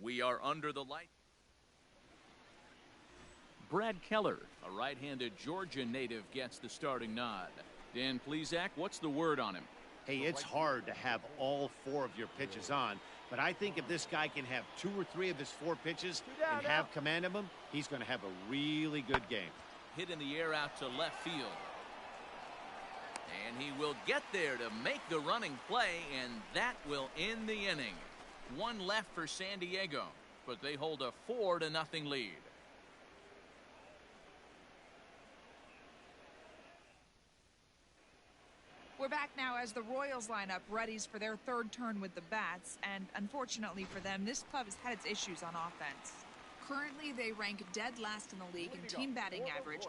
We are under the light. Brad Keller, a right-handed Georgia native, gets the starting nod. Dan Plesac, what's the word on him? Hey, it's hard to have all 4 of your pitches on, but I think if this guy can have 2 or 3 of his 4 pitches and have command of them, he's going to have a really good game. Hit in the air out to left field. And he will get there to make the running play, and that will end the inning. 1 left for San Diego, but they hold a 4-0 lead. We're back now as the Royals line up readies for their 3rd turn with the bats, and unfortunately for them, this club has had its issues on offense. Currently, they rank dead last in the league in team batting average,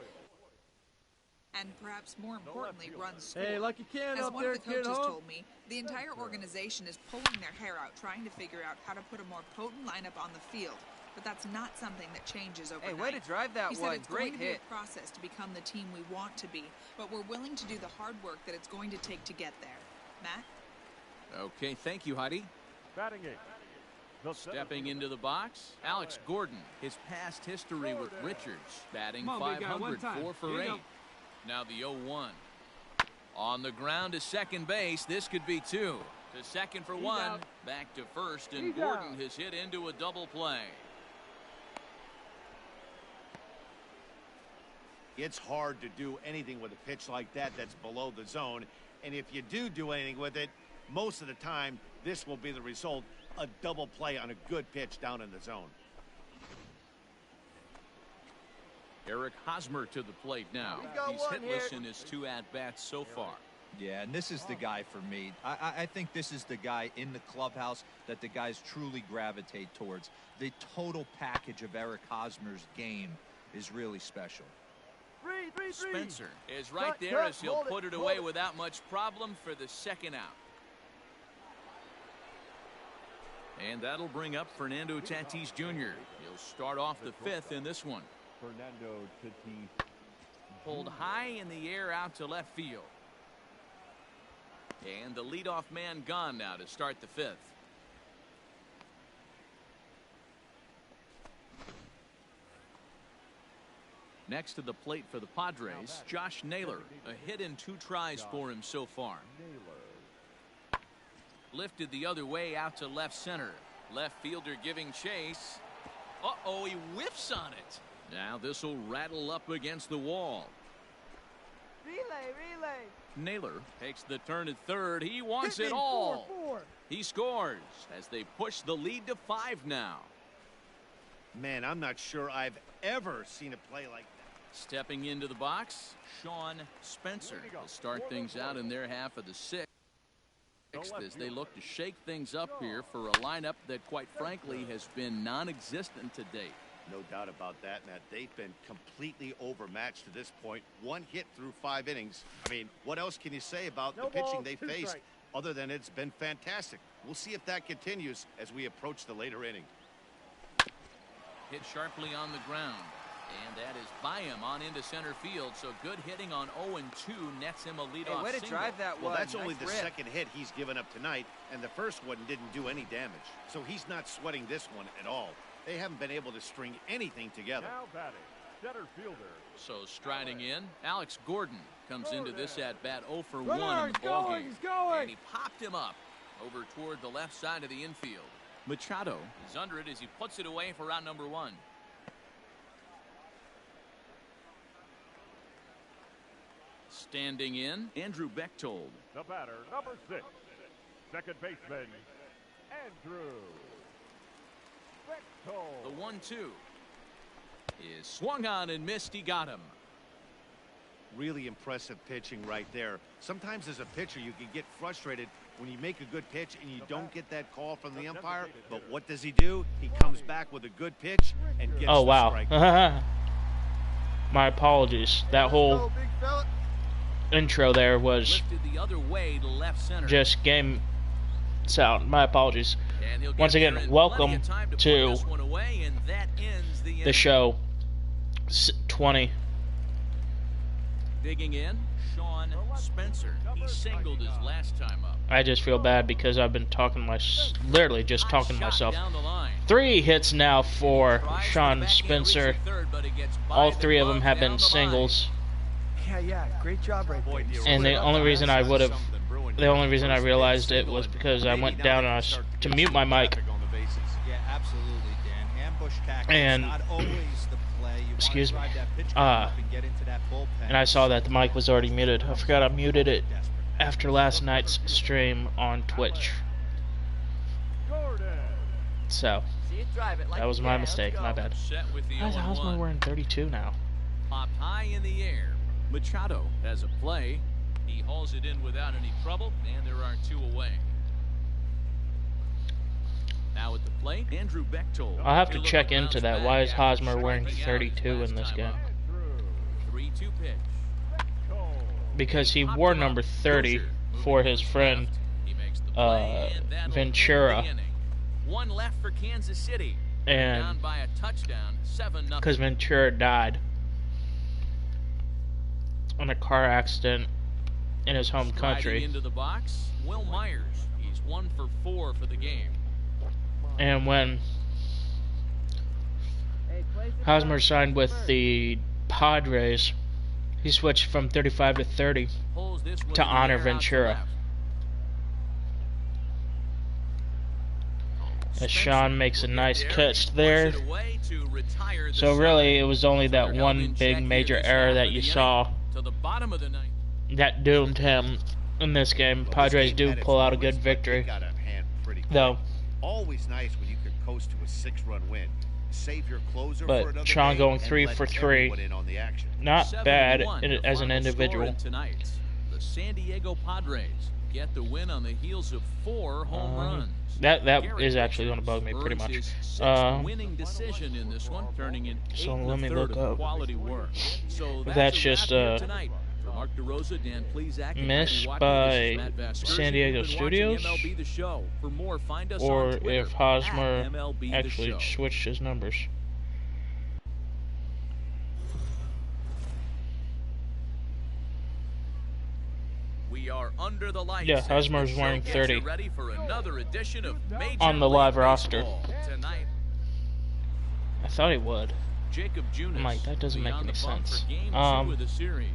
and perhaps more importantly, runs scored. Hey, lucky can As up one there, of the coaches kiddo. told me, the entire organization is pulling their hair out, trying to figure out how to put a more potent lineup on the field. But that's not something that changes overnight. Hey, way to drive that he said one. it's Great going to be hit. a process to become the team we want to be, but we're willing to do the hard work that it's going to take to get there. Matt? Okay, thank you, Heidi. Batting 8. Stepping into the box, Alex Gordon. His past history with Richards, batting Come on, big guy, 500, one time. 4 for Here 8. you go. Now the 0-1. On the ground to second base, this could be 2. To second for 1, out. back to first, and He's Gordon out. has hit into a double play. It's hard to do anything with a pitch like that that's below the zone, and if you do anything with it, most of the time this will be the result, a double play on a good pitch down in the zone. Eric Hosmer to the plate now. He's hitless in his 2 at-bats so far. Yeah, and this is the guy for me. I think this is the guy in the clubhouse that the guys truly gravitate towards. The total package of Eric Hosmer's game is really special. Spencer is right there as he'll put it away without much problem for the 2nd out. And that'll bring up Fernando Tatis Jr. He'll start off the 5th in this one. Fernando Tatis. Pulled high in the air out to left field. And the leadoff man gone now to start the 5th. Next to the plate for the Padres, Josh Naylor. A hit in 2 tries for him so far. Lifted the other way out to left center. Left fielder giving chase. Uh-oh, he whiffs on it. Now this will rattle up against the wall. Relay. Naylor takes the turn at third. He wants it all. He scores as they push the lead to 5 now. Man, I'm not sure I've ever seen a play like that. Stepping into the box, Shawn Spencer will start things out in their half of the 6th as they look to shake things up here for a lineup that, quite frankly, has been non-existent to date. No doubt about that, Matt. They've been completely overmatched to this point. 1 hit through 5 innings. I mean, what else can you say about the pitching they faced other than it's been fantastic? We'll see if that continues as we approach the later inning. Hit sharply on the ground. And that is by him on into center field. So good hitting on 0-2 nets him a leadoff Hey, way to single. drive that one. Well, that's nice only the rip. 2nd hit he's given up tonight, and the first one didn't do any damage. So he's not sweating this one at all. They haven't been able to string anything together. Now batting, center fielder. So striding in, Alex Gordon comes into this at-bat 0 for 1 Runner, in the he's ballgame. going, he's going. And he popped him up over toward the left side of the infield. Machado is under it as he puts it away for out number 1. Standing in, Andrew Bechtold. The batter, number 6. Second baseman, Andrew Bechtold. The 1-2 is swung on and missed. He got him. Really impressive pitching right there. Sometimes as a pitcher you can get frustrated when you make a good pitch and you don't get that call from the umpire. But what does he do? He comes back with a good pitch and gets Oh, the wow. strike. My apologies. That whole intro there was Lifted the other way to left center. just game sound. My apologies. And he'll Once get again, there in welcome plenty of time to put to this one away, and that ends the the inning. show 20. Digging in, Shawn Spencer. He singled his last time up. I just feel bad because I've been literally just talking to myself. 3 hits now for Shawn Spencer. All 3 of them have been singles. Yeah, great job right there. And the only reason I realized it was because I went down to mute my mic. Yeah, absolutely, Dan. Ambush tactics And not always the play. You excuse me. want to drive that pitch up and get into that bullpen. And I saw that the mic was already muted. I forgot I muted it after last night's stream on Twitch. So that was my mistake. My bad. Why is Hosmer wearing 32 now? Popped high in the air. Machado has a play. He hauls it in without any trouble, and there are 2 away. Now at the plate, Andrew Bechtold. I'll have to check into that. Why is Hosmer wearing 32 in this game? 3-2 pitch. Because he wore number 30 for his friend Ventura. 1 left for Kansas City. And Down by a touchdown, 7-0. because Ventura died in a car accident in his home country. Into the box, Will Myers. He's 1 for 4 for the game. And when Hosmer signed with the Padres, he switched from 35 to 30 to honor Ventura. As Shawn makes a nice catch there. So really, it was only that one big major error that you saw that doomed him in this game. Padres do pull out a good victory, though. Always nice when you could coast to a 6-run win. Save your closer for another But Shawn going 3 for 3, not bad as an individual. Tonight, the San Diego Padres get the win on the heels of 4 home runs. That is actually going to bug me pretty much. Winning decision in this one, turning in 8 So let me look up. Quality work. So That's just Mark DeRosa, Dan Plezak, missed by San Diego Studios, For more, find us or on Twitter if Hosmer at MLB actually The Show. switched his numbers. We are under the lights. Yeah, Hosmer's wearing 30 ready for another edition of Major on the live League roster. Baseball. Tonight, I thought he would. Jacob Junis I'm like, that doesn't make will be any on the bump sense. for game 2 of the series.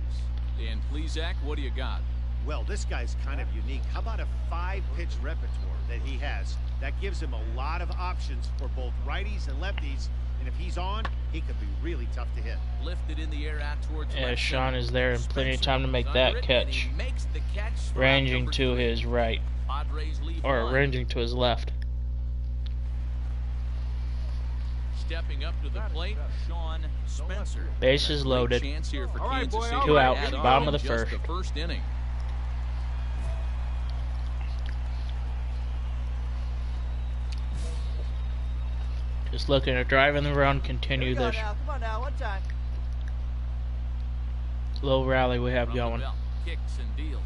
Dan Plezak, what do you got? Well, this guy's kind of unique. How about a 5-pitch repertoire that he has? That gives him a lot of options for both righties and lefties. And if he's on, he could be really tough to hit. Lifted in the air out towards Yeah, left Shawn center. is there and plenty of time to make that catch. Makes the catch for Ranging number to 3. his right, Padres lead or 1. ranging to his left. Stepping up to the plate, Shawn Spencer. Bases loaded. Chance here for All right, Kansas boy, City. all 2 right. outs, Add on bottom of the just first. the first inning. Just looking to drive in the run, continue this Come on now, one time. little rally we have From the going. belt, kicks and deals.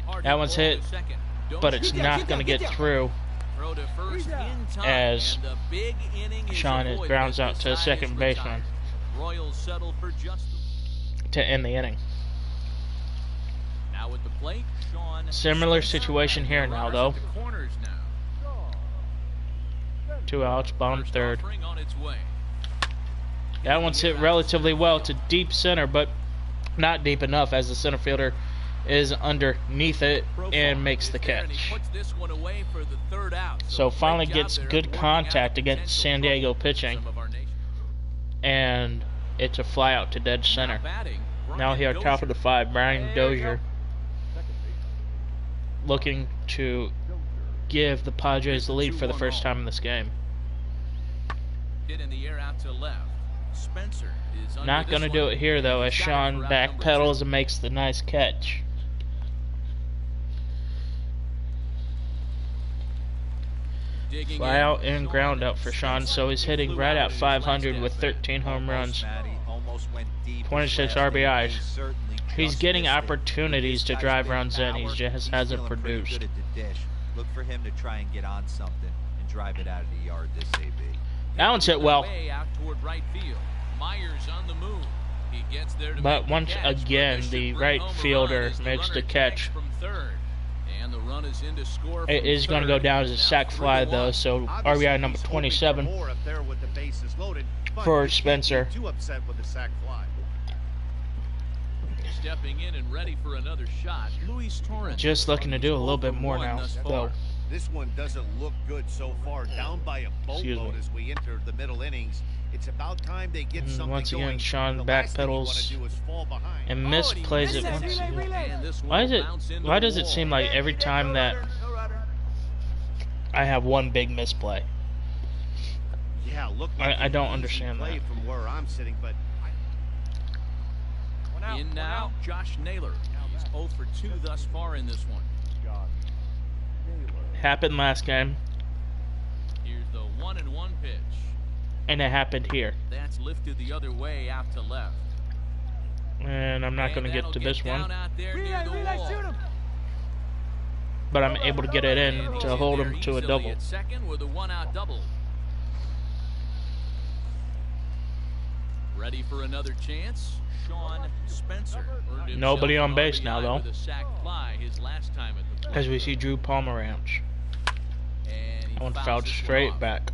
Hard That hit one's ball hit, to second. Don't but it's shoot. not going to get through Throw to first in time, as and the big inning is Shawn avoided grounds as out the to the side second is baseman retired. Royals settle for just to end the inning. now at the plate. Shawn Similar Spencer, situation and here the now, runners though. at the corners now. 2 outs, bottom First third. offering on its way. That one's hit relatively well to deep center, but not deep enough as the center fielder is underneath it and makes the There, and he catch. puts this one away for the 3rd out. So great finally job gets there good of working out contact against potential San Diego trouble pitching, some of our nation. and it's a fly out to dead center. Now batting, Now here, Brian top of the 5, Brian There you go. Dozier, looking to give the Padres the lead for the first time in this game. Hit in the air out to left. Spencer is under Not this going to one. do it here, though, as He's got it Shawn for out number backpedals 2. and makes the nice catch. Digging Fly in, out and Shawn ground out for Shawn, so he's hitting flew right out at his 500 last with at-bat. 13 home runs. Almost went deep 26 last inning. RBIs. He certainly He's just getting missed it. opportunities This to guy's drive big runs in. He power. just He's hasn't feeling pretty produced. good at the dish. Look for him to try and get on something and drive it out of the yard this AB. That one's hit well. Way out toward right field. Myers on the move. He gets there to But make once the catch, again, but the should right bring home a fielder run as makes the runner catch. tags from third. And the run is in to score It from is going to go third. down as a Now sack fly, 3-1. though, so Obviously, RBI number he's hoping for 27 more up there with the bases loaded, but for you can't Spencer. be too upset with the sac fly. Stepping in and ready for another shot, Luis Torrens. Just looking to do a little bit more now, though. This one doesn't look good so far. Down by a boatload as we enter the middle innings. It's about time they get something Once again, going. Shawn The last thing you wanna backpedals do is fall behind. and misplays it once. And this one Why is will it? bounce into Why the does it wall. seem like every time that I have one big misplay? Yeah, look. I don't understand play that. from where I'm sitting, but In now, Josh Naylor. He's 0 for 2 thus far in this one. Happened last game, Here's the 1-1 pitch. and it happened here. That's lifted the other way out to left. And I'm not going to get to this one, but I'm able to get it in to hold him to a double. At second with a 1-out double. Ready for another chance. Shawn Spencer. Nobody on base now, though, with a sac fly his last time at the plate. as we see Drew Pomeranz. And he That one fouls fouled this one straight off. back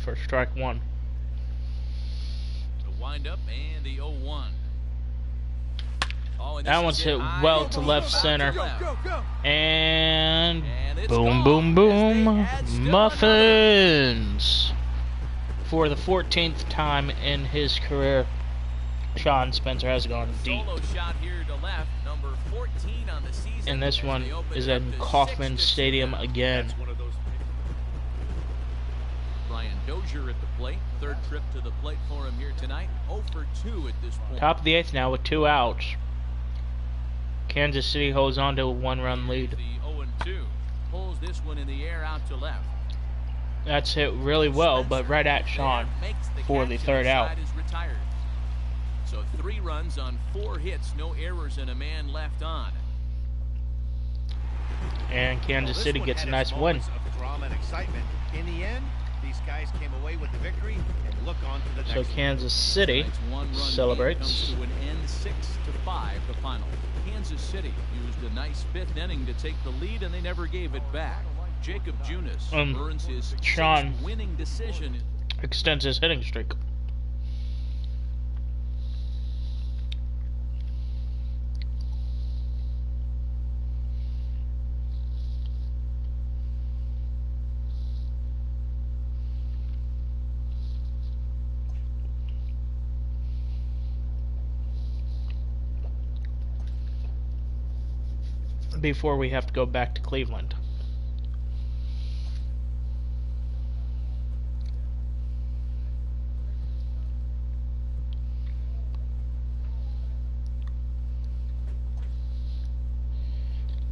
for strike one. The windup and the 0-1. Oh, and That this one's is hit high well to left out center. left. And And it's boom, gone boom, boom, as they add still muffins. For the 14th time in his career, Shawn Spencer has gone deep. Solo shot here to left, number 14 on the season. And this as one they open is it up in to Kauffman 6-2 Stadium now. again. that's one of those. Ryan Dozier at the plate. Third trip to the plate for him here tonight. 0 for 2 at this point. Top of the 8th now with 2 outs. Kansas City holds on to a 1-run lead. The 0-2 pulls this one in the air out to left. That's hit really well, but right at Shawn for the third out. Is retired. So 3 runs on 4 hits, no errors, and a man left on. And Kansas City gets a nice win. Of drama and excitement. In the end, these guys came away with the victory and look on to the next So one. Kansas City Tonight's one-run game celebrates. comes to an end, 6-5, the final. Kansas City used a nice 5th inning to take the lead, and they never gave it back. Jacob Junis earns his Shawn 6th winning decision. extends his hitting streak. Before we have to go back to Cleveland.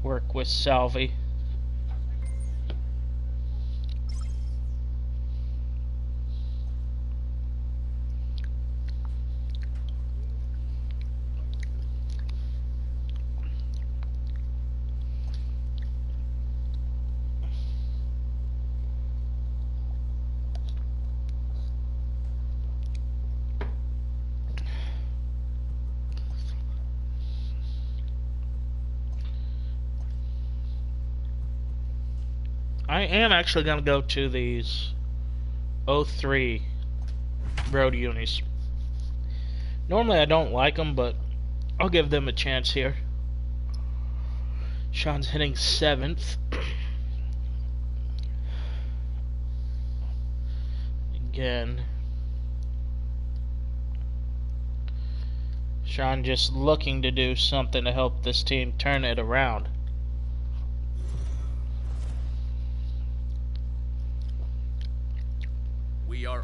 Work with Salvi. I am actually going to go to these 03 road unis. Normally I don't like them, but I'll give them a chance here. Shawn's hitting 7th. Again. Shawn just looking to do something to help this team turn it around.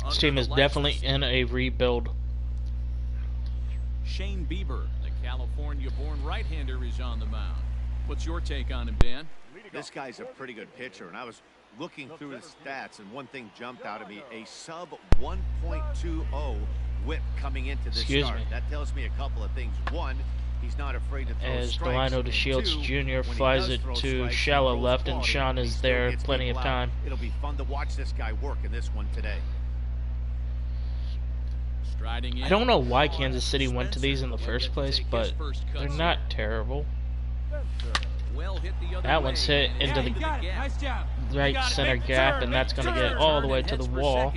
This team is definitely in a rebuild. Shane Bieber, the California-born right-hander, is on the mound. What's your take on him, Dan? This guy's a pretty good pitcher, and I was looking through his stats, and one thing jumped out at me: a sub 1.20 whip coming into this start. That tells me a couple of things. One, he's not afraid to throw as strikes. Delino DeShields Jr. flies it to shallow left, and Shawn is there plenty of time. It'll be fun to watch this guy work in this one today. I don't know why Kansas City went to these in the first place, but they're not terrible. That one's hit into the right center gap, and that's going to get all the way to the wall.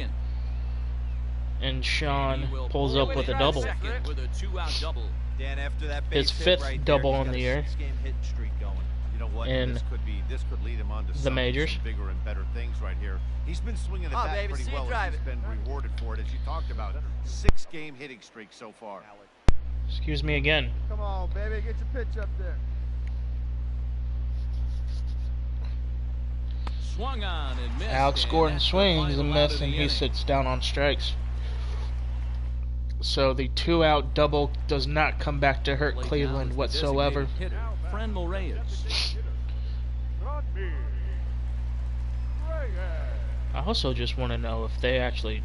And Shawn pulls up with a double. His fifth double on the year in the majors. Bigger and better things right here. He's been swinging the bat pretty well. He's been rewarded for it, as you talked about. 6-game hitting streak so far. Excuse me again. Come on, baby, get your pitch up there. Swung on and missed. Alex Gordon swings and misses, and he sits down on strikes. So the 2-out double does not come back to hurt Cleveland whatsoever. I also just want to know if they actually,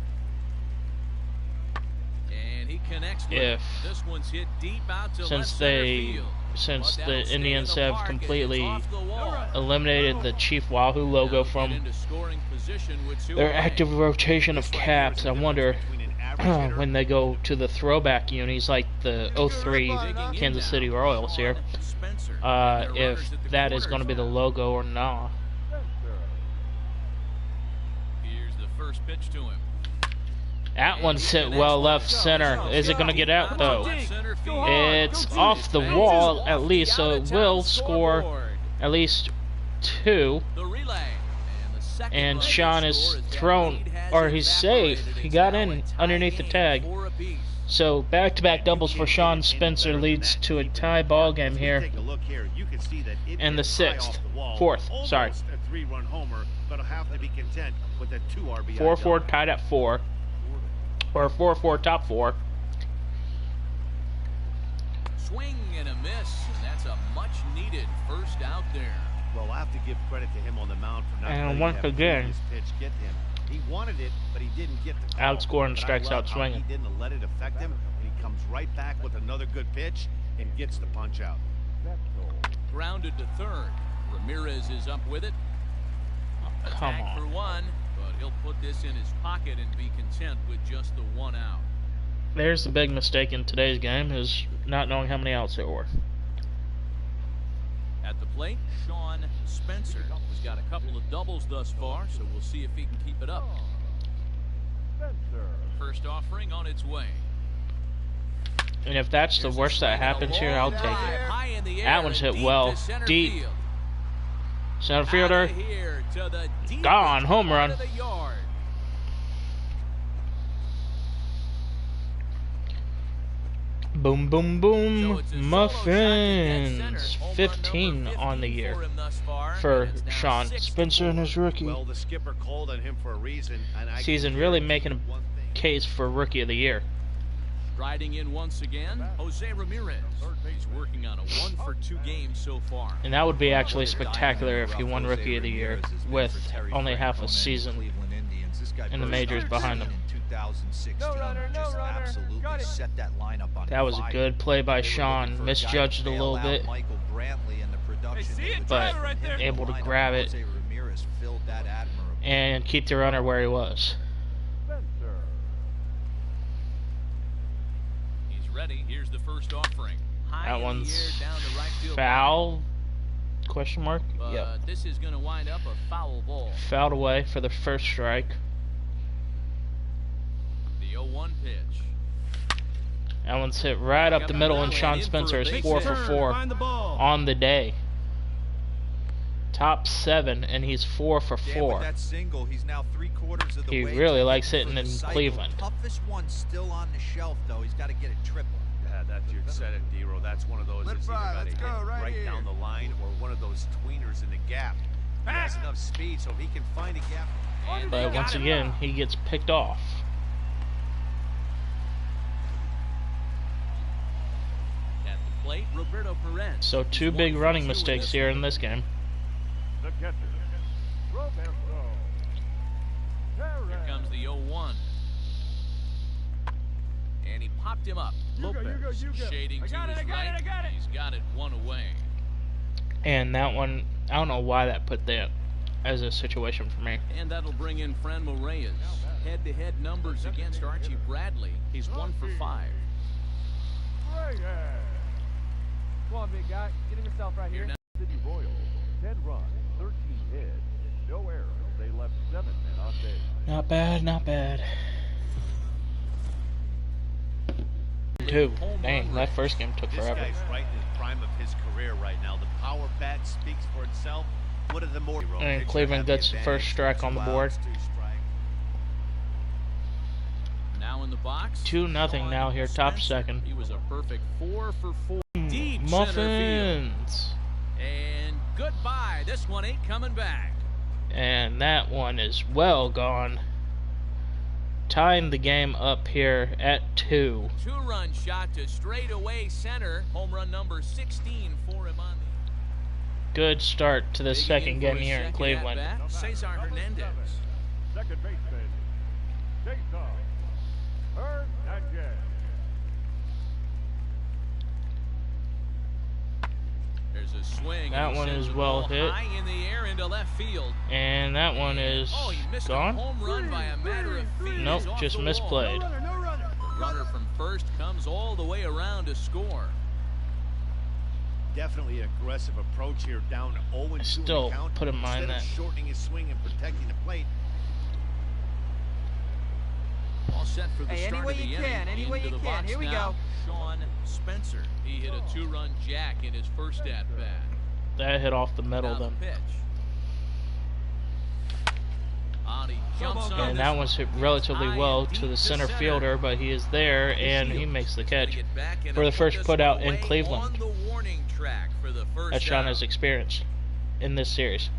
since the Indians have completely eliminated the Chief Wahoo logo from their active rotation of caps, I wonder when they go to the throwback unis like the 03 Kansas City Royals here, if that is going to be the logo or not. Here's the first pitch to him. That one's hit well left center. Is it going to get out though? It's off the wall at least, so it will score at least 2. And Shawn is thrown, or he's safe. He got in underneath the tag. So back-to-back doubles for Shawn Spencer leads to a tie ball game here. And the 4th, sorry. 4-4 tied at 4. Or 4-4 top 4. Swing and a miss, and that's a much-needed first out there. Well, I have to give credit to him on the mound for not and once again, pitch get him. He wanted it, but he didn't get the call. Alex Gordon strikes out swinging. He didn't let it affect him, and he comes right back with another good pitch and gets the punch out. Grounded to third. Ramirez is up with it. Come Attack on. for 1, but he'll put this in his pocket and be content with just the 1 out. There's the big mistake in today's game, is not knowing how many outs there were. At the plate, Shawn Spencer has got a couple of doubles thus far, so we'll see if he can keep it up. First offering on its way. And if that's the worst that happens here, I'll take it. That one's hit well, deep. Center fielder, gone, home run. Boom, boom, boom. Muffins. 15 on the year for Shawn Spencer and his rookie season, really making a case for Rookie of the Year. Riding in once again, Jose Ramirez. He's working on a 1-for-2 game so far. And that would be actually spectacular if he won Rookie of the Year with only half a season in the majors behind him. That was a good play by Shawn. Misjudged a little bit, but able to grab it and keep the runner where he was. He's ready. Here's the first offering. That one's foul? Question mark? Yep. This is going to wind up a foul ball. Fouled away for the first strike. The 0-1 pitch. That one's hit right up the middle, and Shawn Spencer is 4 for 4 on the day. Top 7, and he's 4 for 4. He really likes hitting in Cleveland. Toughest one still on the shelf, though. He's got to get it triple. Yeah, that's you said it, D-Row. That's one of those that's either got to hit right down the line or one of those tweeners in the gap. He has enough speed, so if he can find a gap. But once again, he gets picked off. So 2 big running mistakes here in this game. Here comes the 0-1. And he popped him up. Lopez shading to his right. He's got it 1 away. And that one, I don't know why that put that as a situation for me. And that'll bring in Franmil Reyes. Head-to-head numbers against Archie Bradley. He's 1 for 5. Come on, big guy. Get him yourself right here. City Royals, 10 runs, 13 hits, no errors. They left 7 men on base. Not bad, not bad. 2. Dang, that first game took forever. This guy's right in the prime of his career right now. The power bat speaks for itself. What are the more And Cleveland gets the first strike on the board. Now in the box. 2-0 now here, top second. He was a perfect 4 for 4. Deep Muffins. And goodbye. This one ain't coming back. And that one is well gone. Tying the game up here at 2. 2-run shot to straightaway center. Home run number 16 for him on the Good start to the second game here in Cleveland. Cesar Hernandez. Second baseman, Cesar Hernandez. There's a swing. That one is well hit. High in the air into left field. And that one is gone. Home run by a matter of feet. Nope, just misplayed. The runner from first comes all the way around to score. Definitely an aggressive approach here, down 0-2 Still count. put in mind Instead that. of shortening his swing and protecting the plate. All set for the start of the inning. Any way you can. Here we go. Shawn Spencer. He hit a 2-run jack in his first at bat. That hit off the middle Now then. the pitch. Adi jumps on And this that one's hit relatively high well and to deep the center fielder, but he is there and he makes the catch Get back and for the put first this put one out in away Cleveland on the warning track for the first that Shawn out. has experienced in this series.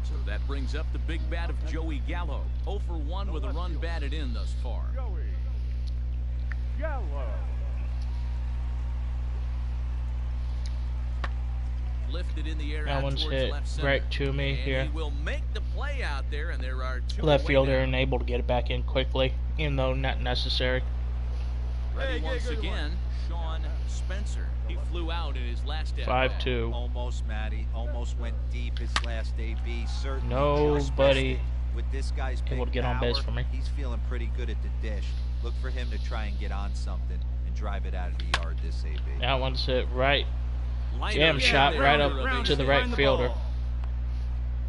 So that brings up the big bat of Joey Gallo. 0 for 1 with a run batted in thus far. Joey Gallo. Lifted in the air That out one's towards hit left center. right to me And here. he will make the play out there, and there are 2 Left away fielder now. and able to get it back in quickly, even though not necessary. Ready once again, Shawn Spencer. He flew out in his last at bat. 5-2. Almost, Matty. Almost went deep his last AB. Certainly. Nobody With this guy's big able to get on base power, for me. He's feeling pretty good at the dish. Look for him to try and get on something and drive it out of the yard this AB. That one's hit right. Liner Jam in shot there right under up a to the base right hit. fielder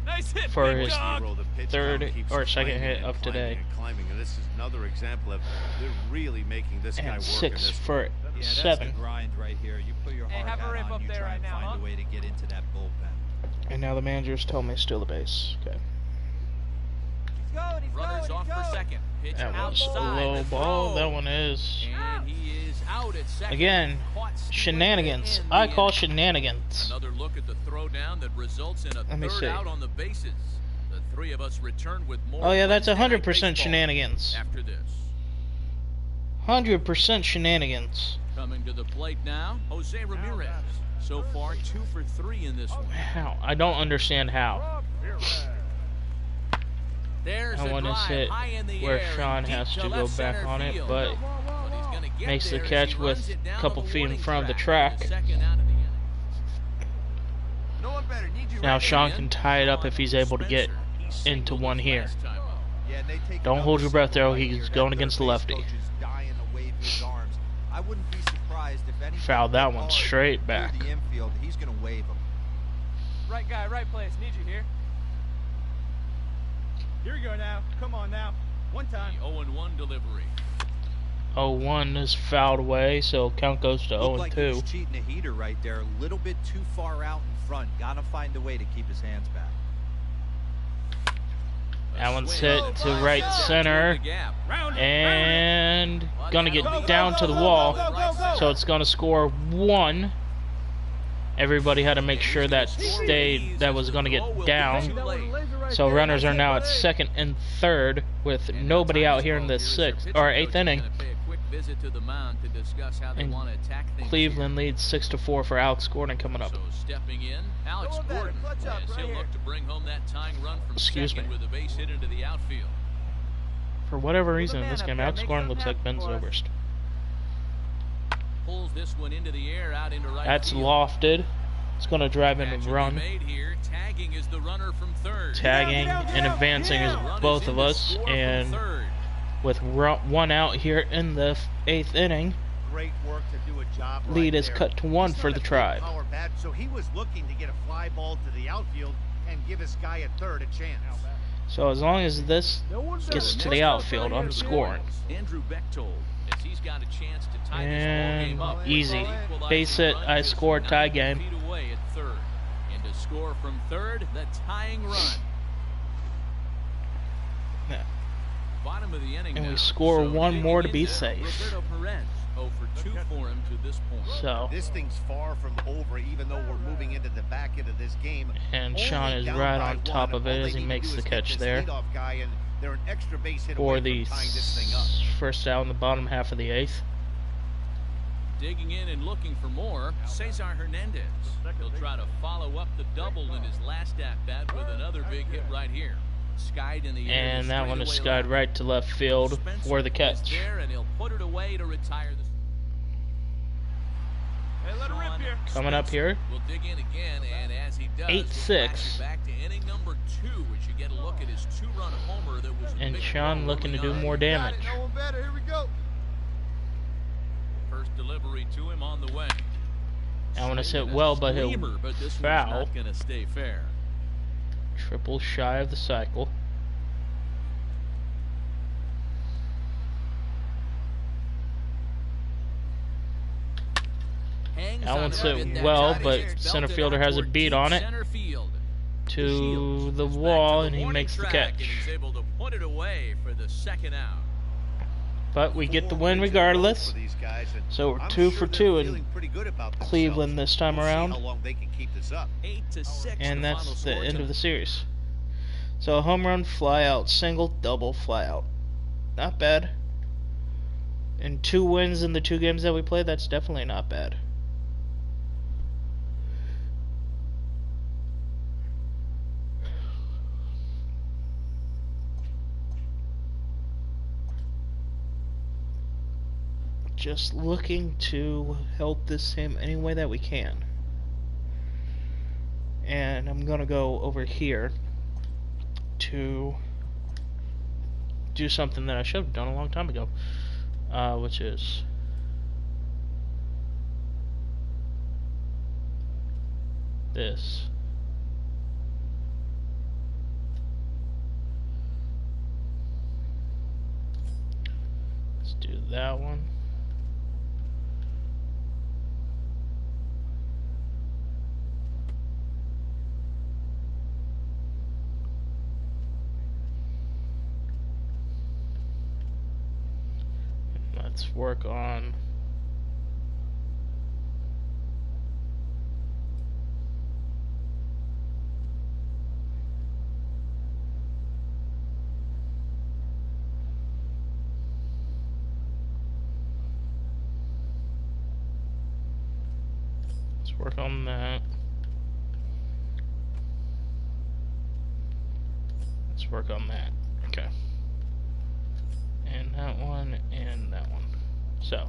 Nice hit, for big his dog. The pitch third count keeps or second climbing hit and of climbing today. and climbing, and this is another example of they're really making this guy And work. 6 in this for Yeah, that's 7. the grind right here. You put your Hey, hard have a hat rip on, up you there try right and now, find huh? a way to get into that bullpen. And now the manager's telling me to steal the base. Okay. He's going, he's Runners going, off he's for going. second. Pitch That was a outside. low The ball. throw. That one is. And he is out at second. Again, Caught stealing shenanigans. in I the call inning. shenanigans. Another look at the throwdown that results in a Let me third see. out on the bases. The three of us return with more. Oh yeah, that's Wednesday Night 100% Baseball shenanigans. After this. 100% shenanigans. Coming to the plate now, Jose Ramirez. So far, 2 for 3 in this one. How? I don't understand how. Ramirez. There's That a one is drive hit high in the where air Shawn and deep has to go left back center on it, field. but He's gonna get makes the there as catch he with runs it down a couple the feet in warning front of the track for track. the second out of the inning. No one better. Need you Now right Shawn there. can tie it up if he's able to get He into singled one his here. last time up. Yeah, and they take Don't another hold your breath, single though. right He's here. going That against the third base lefty. coach is dying to wave his arms. I wouldn't be surprised if any Fouled that one straight back. The infield, he's going to wave him. Right guy, right place. Need you here. Here we go now. Come on now. One time. The 0-1 delivery. 0-1 is fouled away, so count goes to Looked like he was 0-2. cheating a heater right there. A little bit too far out in front. Got to find a way to keep his hands back. That one's hit to right center, and gonna get down to the wall, so it's gonna score 1. Everybody had to make sure that was gonna get down. So runners are now at second and third with nobody out here in the 6th or 8th inning. And Cleveland leads 6-4 for Alex Gordon coming up. So stepping in, Alex Go better. Gordon, Clutch up as right he'll here. look to bring home that tying run from Excuse second me. with a base hit into the outfield. For whatever reason in man this up game, there. Alex Make Gordon something looks like Ben happen for us. Zobrist. Pulls this one into the air out into right That's field. lofted. It's going to drive in and run. Tagging is the runner from third. Tagging and advancing is both of us. And with one out here in the 8th inning, Great work to do a job lead is there. cut to 1 for the Tribe. Power bat, so he was looking to get a fly ball to the outfield and give his guy at third a chance. So as long as this gets to the outfield, I'm scoring. Andrew Bechtold, as he's got a chance to tie this ball game up. Easy. Base hit, I scored, tie game. Feet away at third. And to score from third, the tying run. Bottom of the inning And now. we score So one more to be there, safe. Roberto Perez, 0 for 2 for him to this point. So, This thing's far from over, even though we're moving into the back end of this game. and Shawn Only is down right by on top one. of it All as they he need to makes do the is get catch this there leadoff guy, and they're an extra base hit for away the from tying this thing up. first out in the bottom half of the 8th. Digging in and looking for more, Cesar Hernandez. He'll try to follow up the double in his last at-bat with another big hit right here. Skied in the air. And that one is skied right to left field for the catch. There, and he'll put it away to retire the... Coming up here, We'll dig in again, and as he does, 8-6. back to inning number 2 as you get a look at his 2-run homer that was a and big Shawn blow looking to do early on. more damage. First delivery to him on the way. That one is hit well, but he'll But this foul. one's not going to stay fair. Triple shy of the cycle. That one's hit well, but center fielder has a beat on it to the wall, and he makes the catch. He's able to put it away for the second out. But we get the win regardless. So we're 2 for 2 in Cleveland this time around. 8-6. And that's the end of the series. So a home run, fly out, single, double, fly out. Not bad. And 2 wins in the 2 games that we played, that's definitely not bad. Just looking to help this team any way that we can. And I'm gonna go over here to do something that I should have done a long time ago, which is this. Let's do that one. Let's work on that. Let's work on that. Okay. And that one and that one. So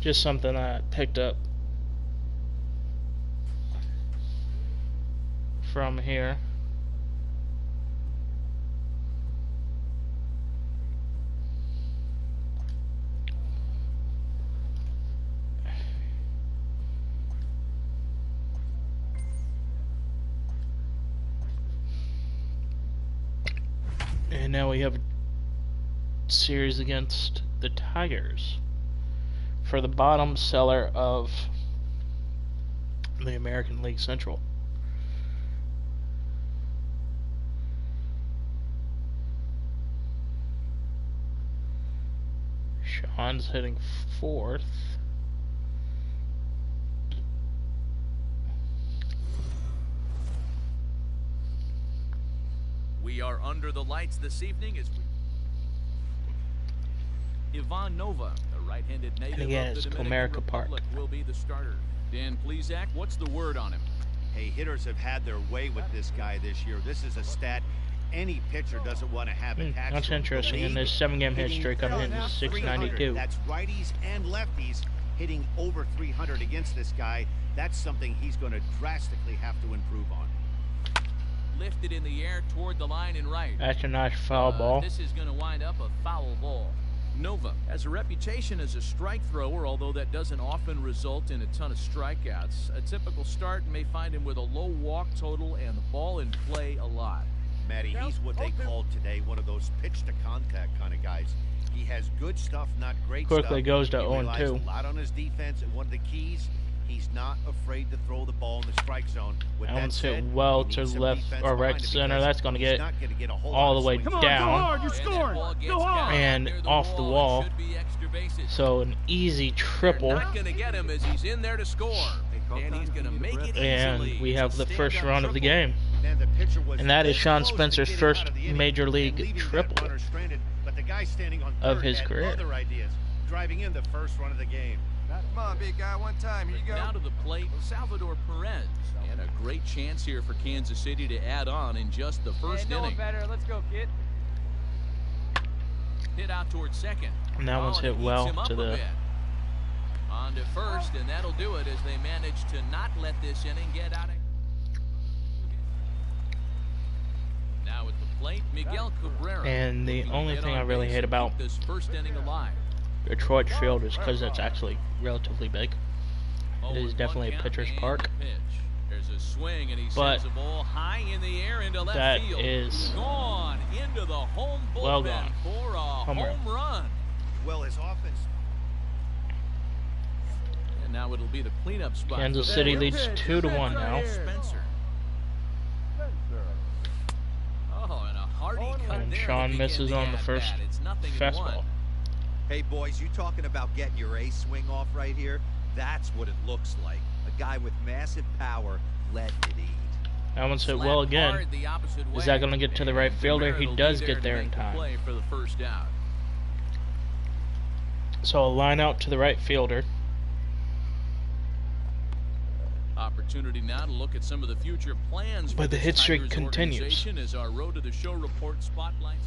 just something I picked up from here. And now we have a series against the Tigers for the bottom seller of the American League Central. Shawn's hitting 4th. We are under the lights this evening as Ivan Nova, a right-handed native again, of the it's Dominican Comerica Park. Republic, will be the starter. Dan Plesac, what's the word on him? Hey, hitters have had their way with this guy this year. This is a stat any pitcher doesn't want to have attached. That's interesting. In this 7-game hit streak, I'm hitting 692. That's righties and lefties hitting over 300 against this guy. That's something he's going to drastically have to improve on. Lifted in the air toward the line and right. That's a nice foul ball. This is going to wind up a foul ball. Nova has a reputation as a strike thrower, although that doesn't often result in a ton of strikeouts. A typical start may find him with a low walk total and the ball in play a lot. Matty, he's what they called today one of those pitch to contact kind of guys. He has good stuff, not great stuff. Quickly goes to 0-2. He relies a lot on his defense, and one of the keys, he's not afraid to throw the ball in the strike zone. With That one's hit said, well to left or right center. That's going to get all the way down and off the wall. So an easy triple. Not going to get him as he's in there to score. And he's going to make it easily. And we have the first run of the game. And that is Shawn Spencer's first major league triple of his career. Driving in the first run of the game. Come on, big guy, one time. Here you go. Now to the plate, Salvador Perez. And a great chance here for Kansas City to add on in just the first inning. Better. Let's go, kid. Hit out towards second. And that one's hit well to the... On to first, and that'll do it as they manage to not let this inning get out of... Now at the plate, Miguel Cabrera. And the only thing I really hate about this first inning alive. Detroit field is because it's actually relatively big. It is definitely a pitcher's park. There's a swing and he but sends the ball high in the air into left that field. is Gone into the home bullpen well gone. For a home run. Well, his offense. And now it'll be the cleanup spot. Kansas City leads 2-1 now. Spencer. Oh, and a hearty cut And there Shawn to misses begin on the first at-bat. It's 0-1. Hey, boys, you talking about getting your ace swing off right here? That's what it looks like. A guy with massive power let it eat. That one's hit well again. Is that going to get to the right fielder? He does get there in time. For the first out. So a line out to the right fielder. Opportunity now to look at some of the future plans. But the hit streak continues. As our Road to the Show report spotlights.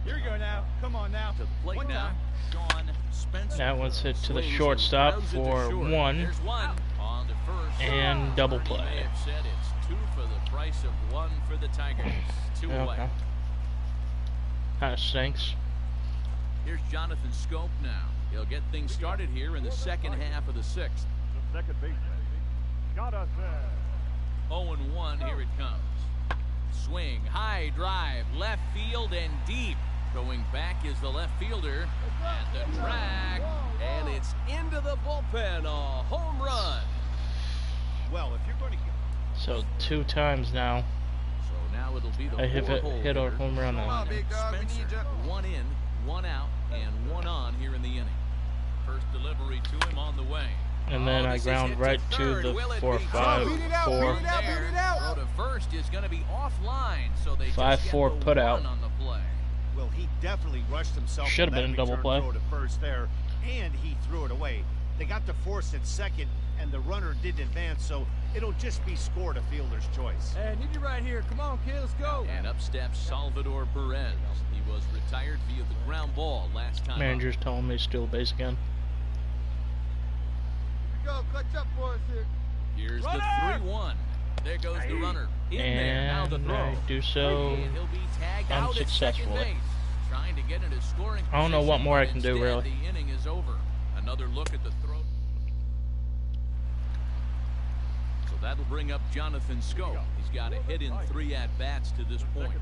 Here we go now. Come on now. To the plate now. Shawn Spencer. That one's hit to the shortstop for 1. There's one on the first. And double play. May have said it's 2 for the price of 1 for the Tigers. 2 away. That stinks. Here's Jonathan Scope now. He'll get things started here in the second half of the 6th. The second baseman, Jonathan. 0-1, here it comes. Swing, high drive, left field and deep. Going back is the left fielder at the track, and it's into the bullpen, a home run. Well, if you're going to get... So 2 times now. So now it'll be the hit or home run on Spencer, 1 in, 1 out, and 1 on here in the inning. First delivery to him on the way. And then I ground right to the 4-5-4. Throw to first is going to be offline, so they 5-4 put out. On the play. Well, he definitely rushed himself. Should have been a double play. Throw to first there, and he threw it away. They got to force at second, and the runner didn't advance, so it'll just be scored a fielder's choice. Hey, need you right here. Come on, kid, let's go. And up steps Salvador Perez. He was retired via the ground ball last time. Manager's telling me steal base again. Go, clutch up for us here. Here's the 3-1. There goes the runner. In there, now the throw. I do so And he'll be tagged out at second unsuccessfully. base. Trying to get into scoring I don't know what position, more I but can do, instead, really. The inning is over. Another look at the throw. So that'll bring up Jonathan Scope. He's got a hit in 3 at-bats to this point.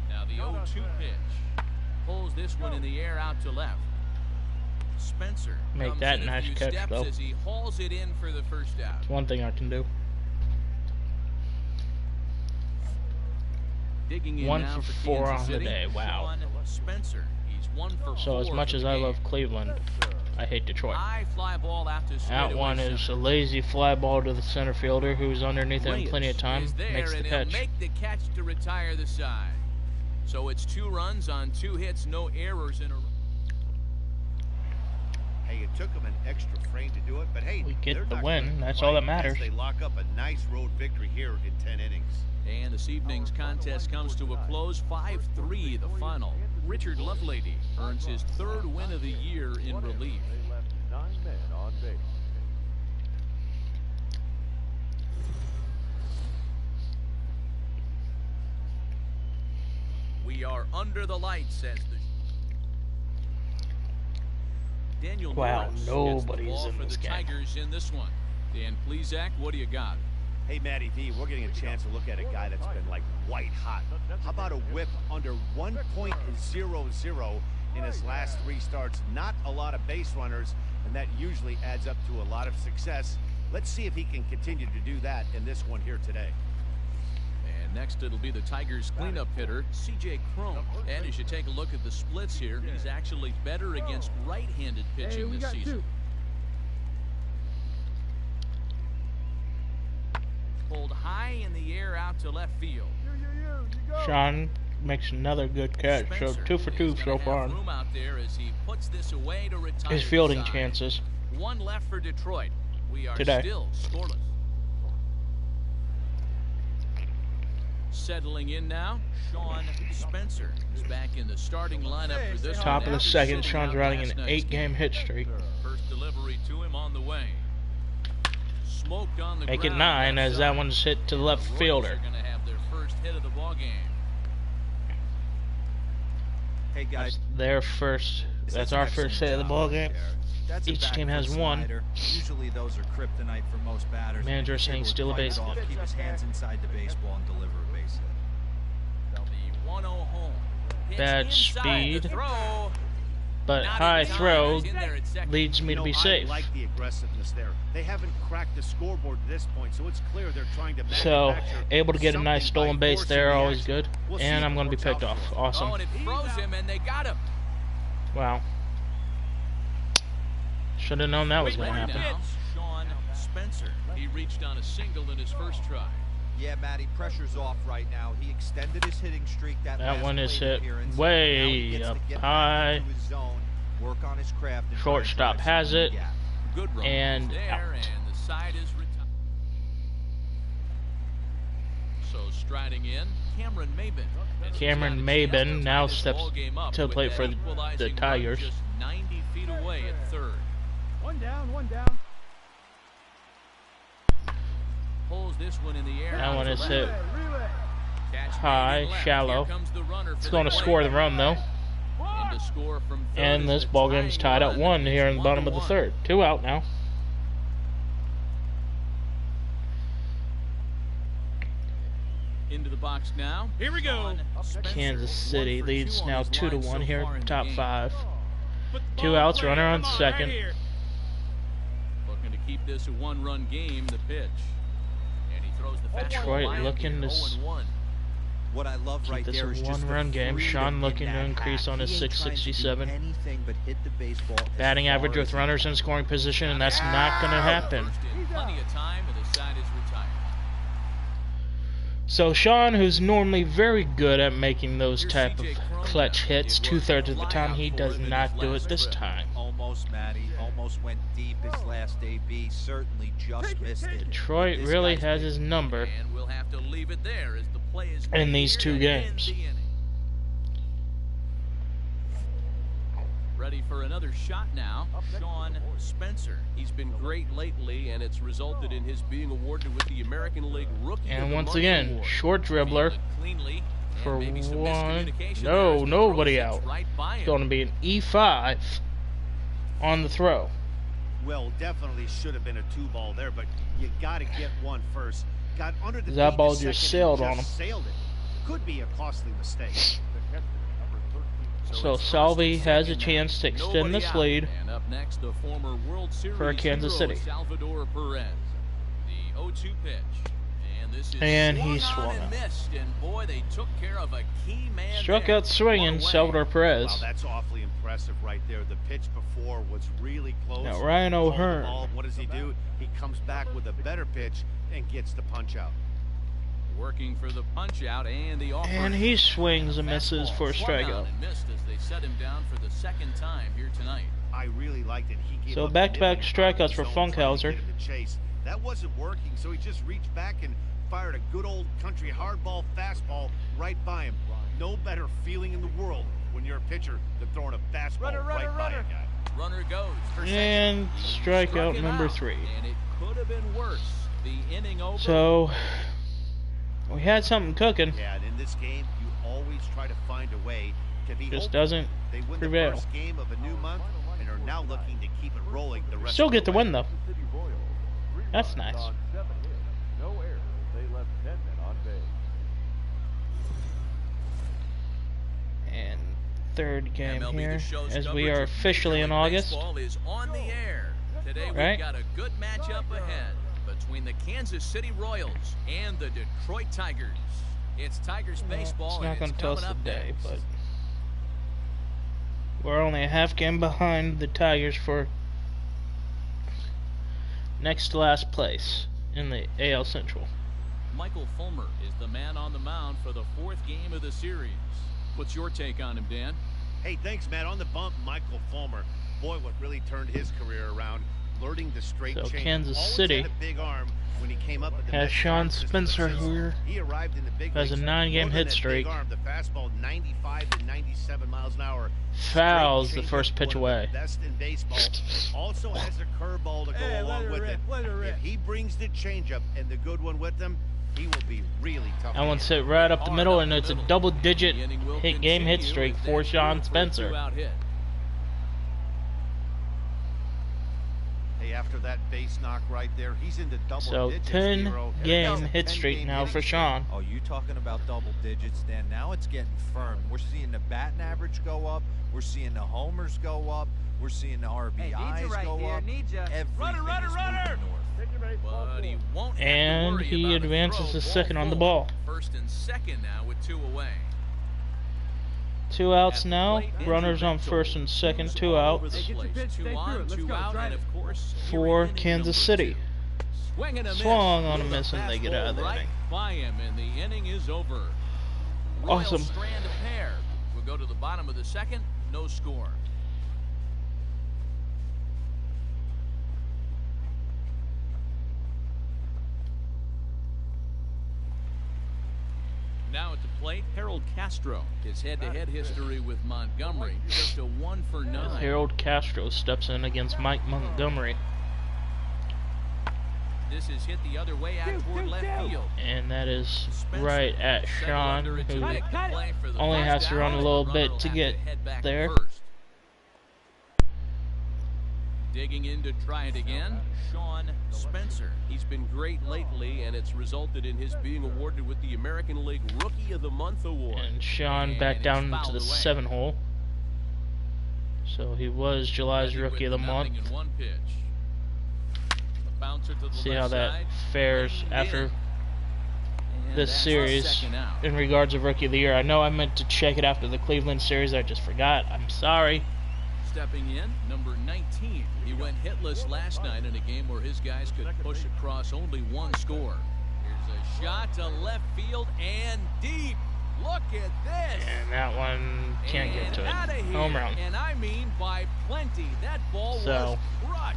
Now the 0-2 pitch. Pulls this one in the air out to left. Spencer Make that comes in nice a few catch, steps though. as he hauls it in for the first out. It's one thing I can do. Digging in 1 now for for 4 Kansas on the City, day. Wow. Shawn Spencer. He's 1 for 4. So as much for as the I game. love Cleveland, I hate Detroit. High fly ball out to That one straightaway is a center. lazy fly ball to the center fielder who's underneath him plenty of time. Is there, Makes the and he'll catch. make the catch to retire the side. So it's 2 runs on 2 hits, no errors in a row. Hey, it took them an extra frame to do it, but hey, We get they're the not win. gonna That's all that complain as matters. They lock up a nice road victory here in 10 innings. And this evening's contest comes to a close, 5-3 the final. Richard Lovelady earns his 3rd win of the year in relief. They left 9 men on base. We are under the lights as the Daniel Wow, Norris gets the nobody's ball in for this the game. Tigers in this one. Dan Plesac, what do you got? Hey, Matty V, we're getting a chance to look at a guy that's been like white hot. How about a whip under 1.00 in his last 3 starts? Not a lot of base runners, and that usually adds up to a lot of success. Let's see if he can continue to do that in this one here today. And next it'll be the Tigers cleanup hitter, C.J. Cron. And as you take a look at the splits here, he's actually better against right-handed pitching this season. Pulled high in the air out to left field. Shawn makes another good catch. So 2 for 2 so far. Room out there as he puts this away to retire His fielding the side. chances. 1 left for Detroit. We are Today. still scoreless. Settling in now, Shawn Spencer is back in the starting lineup for this one. Top of the after second, sitting Shawn's out riding last an night's 8-game hit streak. First delivery to him on the way. Smoked on the Make it ground 9 left as that side. one's hit to the left The Royals fielder. are going to have their first hit of the ball game. Hey guys, Their first. this That's is an our first hit of the excellent ball job game. out there. That's a Each back team has foot 1. slider. Usually those are kryptonite for most batters. Manager He's saying able to steal a fight base it off, hit. keep his hands inside the baseball and deliver a base hit. The 1-0 home. Pitch Bad inside speed. the throw. But Not high in time. throw He's in there at second. leads me to be safe. I like the aggressiveness there. They haven't cracked the scoreboard at this point, so it's clear they're trying to So, manufacture able to get a nice something by stolen base forcing there, the always action. good. We'll see And if I'm it going to be works out picked off. for him. Oh, Awesome. and it froze him, and they got him. Wow. Should have known that was going to Right happen. now, Shawn Spencer. He reached on a single in his first try. Yeah, Matty, pressure's off right now. He extended his hitting streak. That That one is plate hit appearance. way Now he gets to up get back high. into his zone, work on his craft, and try and Shortstop drive has someone it. in the gap. Good run. And there, out. and the side is retired. So striding in, Cameron Maben. And Cameron he's got a chance Maben to tie now this steps ball game up to the with plate that for the equalizing run Tigers. Just 90 feet away at third. One down. Pulls this one in the air. That out one to is left. hit Catch high, made in left. shallow. Here comes the runner It's for going to the score the plate. run, though. And to score from third And is this the ball game's tying tied at run. 1 here in the It's bottom of the 1-1. third. 2 out now. Into the box now. Here we go. Kansas City leads now 2-1 here in the top 5. 2 outs, runner on second. Looking to keep this a 1-run game, the pitch. And he throws the fastball Detroit wide looking here, to 0-1. What I love right this there a is just the one-run game. freedom Shawn in looking to that increase hat. on his He ain't trying to do 667. anything but hit the baseball as Batting far average as with he runners can. in scoring position, and that's not going to happen. First in plenty of time, and the side is retired. So Shawn, who's normally very good at making those type of clutch hits, 2/3 of the time he does not do it this time. Almost, Matty. Almost went deep his last AB. Certainly just missed it. Detroit This really guy's has big. his number And we'll have to leave it there as the play is in made these here 2 to end games. the inning. Ready for another shot now, Shawn Spencer. He's been great lately, and it's resulted in his being awarded with the American League Rookie of And the once Month again, award. short dribbler Fielded cleanly, and for maybe some 1. miscommunication there No, as the nobody throw sits out. right by him. Going to be an E5 on the throw. Well, definitely should have been a 2-ball there, but you got to get one first. Got under the That feet ball to just second sailed and on just sailed it. Could be a costly mistake. So it's Salvi first and has a second chance to now. extend Nobody this out. lead And up next, the former World Series for Kansas hero, City. Salvador Perez. The 0-2 pitch. And this is And he swung on swung and out. missed. And boy, they took care of a key man Struck there. out swinging, One away. Salvador Wow, Perez. that's awfully impressive right there. The pitch before was really close. Now Ryan Called the O'Hearn. ball. What does he do? He comes back with a better pitch and gets the punch out. Working for the punch out and the offer. And he swings and misses Fastball for a swung on strikeout. and missed as they set him down for the second time here tonight. I really liked it. He gave So up back-to-back nipping strikeouts for zone, trying to Funkhauser. get him to chase. That wasn't working, so he just reached back and fired a good old country hardball fastball right by him. No better feeling in the world when you're a pitcher than throwing a fastball right by a guy. Runner goes. And strikeout number 3. And it could have been worse. The inning over. So we had something cooking. Yeah, and in this game, you always try to find a way to be Just hopeful. doesn't They win prevail. the first game of a new month and are now looking to keep it rolling the rest Still of get the way. win though. City Royals, 3 That's runs nice. on 7 hits, no errors. They left 10 men on base. And third game MLB here, The Show's as we coverage are of officially Major in League August. Baseball is on the air. Today Right? we've got a good matchup ahead between the Kansas City Royals and the Detroit Tigers. It's Tigers baseball. It's not and going to it's tell us coming the up day, next. but we're only a half game behind the Tigers for next to last place in the AL Central. Michael Fulmer is the man on the mound for the 4th game of the series. What's your take on him, Dan? Hey, thanks, man. On the bump, Michael Fulmer. Boy, what really turned his career around, learning the straight So change. Kansas Always City had a big arm when he came up with the has Mets Shawn farm system Spencer assist. here. He arrived in the big Has a leagues 9-game more than hit that streak. Big arm, the fastball 95 to 97 miles an hour. Fouls Straight the changeup, first pitch one of away. the best in baseball. Also has a curveball to go along with it. If he brings the changeup and the good one with him, he will be really tough. That one's hit right up the middle, and it's a double-digit game hit streak for Shawn Spencer. Hey, after that base knock right there, he's into double So digits. 10-game hit streak now for Shawn. Oh, you talking about double digits, Dan? Now it's getting firm. We're seeing the batting average go up. We're seeing the homers go up. We're seeing the RBIs go up. Everything is moving north. But he won't have to And worry he about a advances throw. to second on the Ball ball. First and second now with 2 away. 2 outs now. Runners on first and second. 2 outs Two on, 2 out, and of course for Kansas City. Swing and a miss. Swung on a With miss, and they get out of the fastball right inning. by him, and the inning is over. Awesome. Royals strand a pair. We'll go to the bottom of the second. No score. Now at the plate, Harold Castro. His head-to-head history with Montgomery, just a 1 for 9. Harold Castro steps in against Mike Montgomery. This is hit the other way out toward left field. And that is Spencer right at settled Shawn, under it to who make the play for the only first has to run a out. little The bit runner to will get have head back there. first. Digging in to try it again, Shawn Spencer. He's been great lately, and it's resulted in his being awarded with the American League Rookie of the Month award. And Shawn back it's down into fouled the away. 7 hole. So he was July's Ready Rookie of with the Month. nothing in 1 pitch. A bouncer to the See left how that side. fares Reined after in. And this that's series second out. in regards of Rookie of the Year. I know I meant to check it after the Cleveland series. I just forgot. I'm sorry. Stepping in, number 19. He went hitless last night in a game where his guys could push across only 1 score. Here's a shot to left field and deep. Look at this. And that one can't get to Outta it. here. Home run. And I mean by plenty. That ball So, was crushed.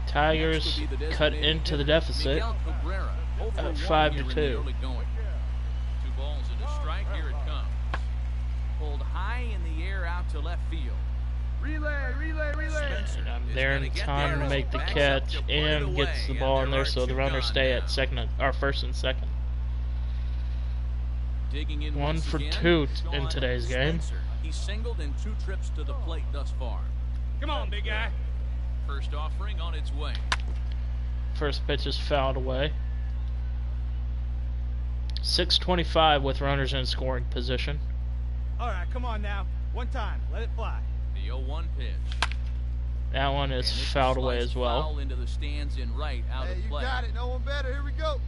Tigers Next would be the cut designated into the hitter, deficit Miguel Cabrera, 0 for 1 5 to here in the 2. early going. 2 balls and a strike. Here it comes. Pulled high in the air out to left field. Relay. Spencer And I'm is there gonna in get time there to as make he the backs up catch to put it and gets the away, ball and in there, are so the 2 runners gone stay now. at second, or first and second. Digging in 1 once for again, 2 in Shawn today's game. Spencer. He singled in 2 trips to the plate thus far. Come on, big guy. First offering on its way. First pitch is fouled away. 6:25 with runners in scoring position. All right, come on now. One time. Let it fly. The 0-1 pitch. That one is And it's fouled away sliced as well. Foul into the stands in right out Hey, of you play. got it. No one better. Here we go.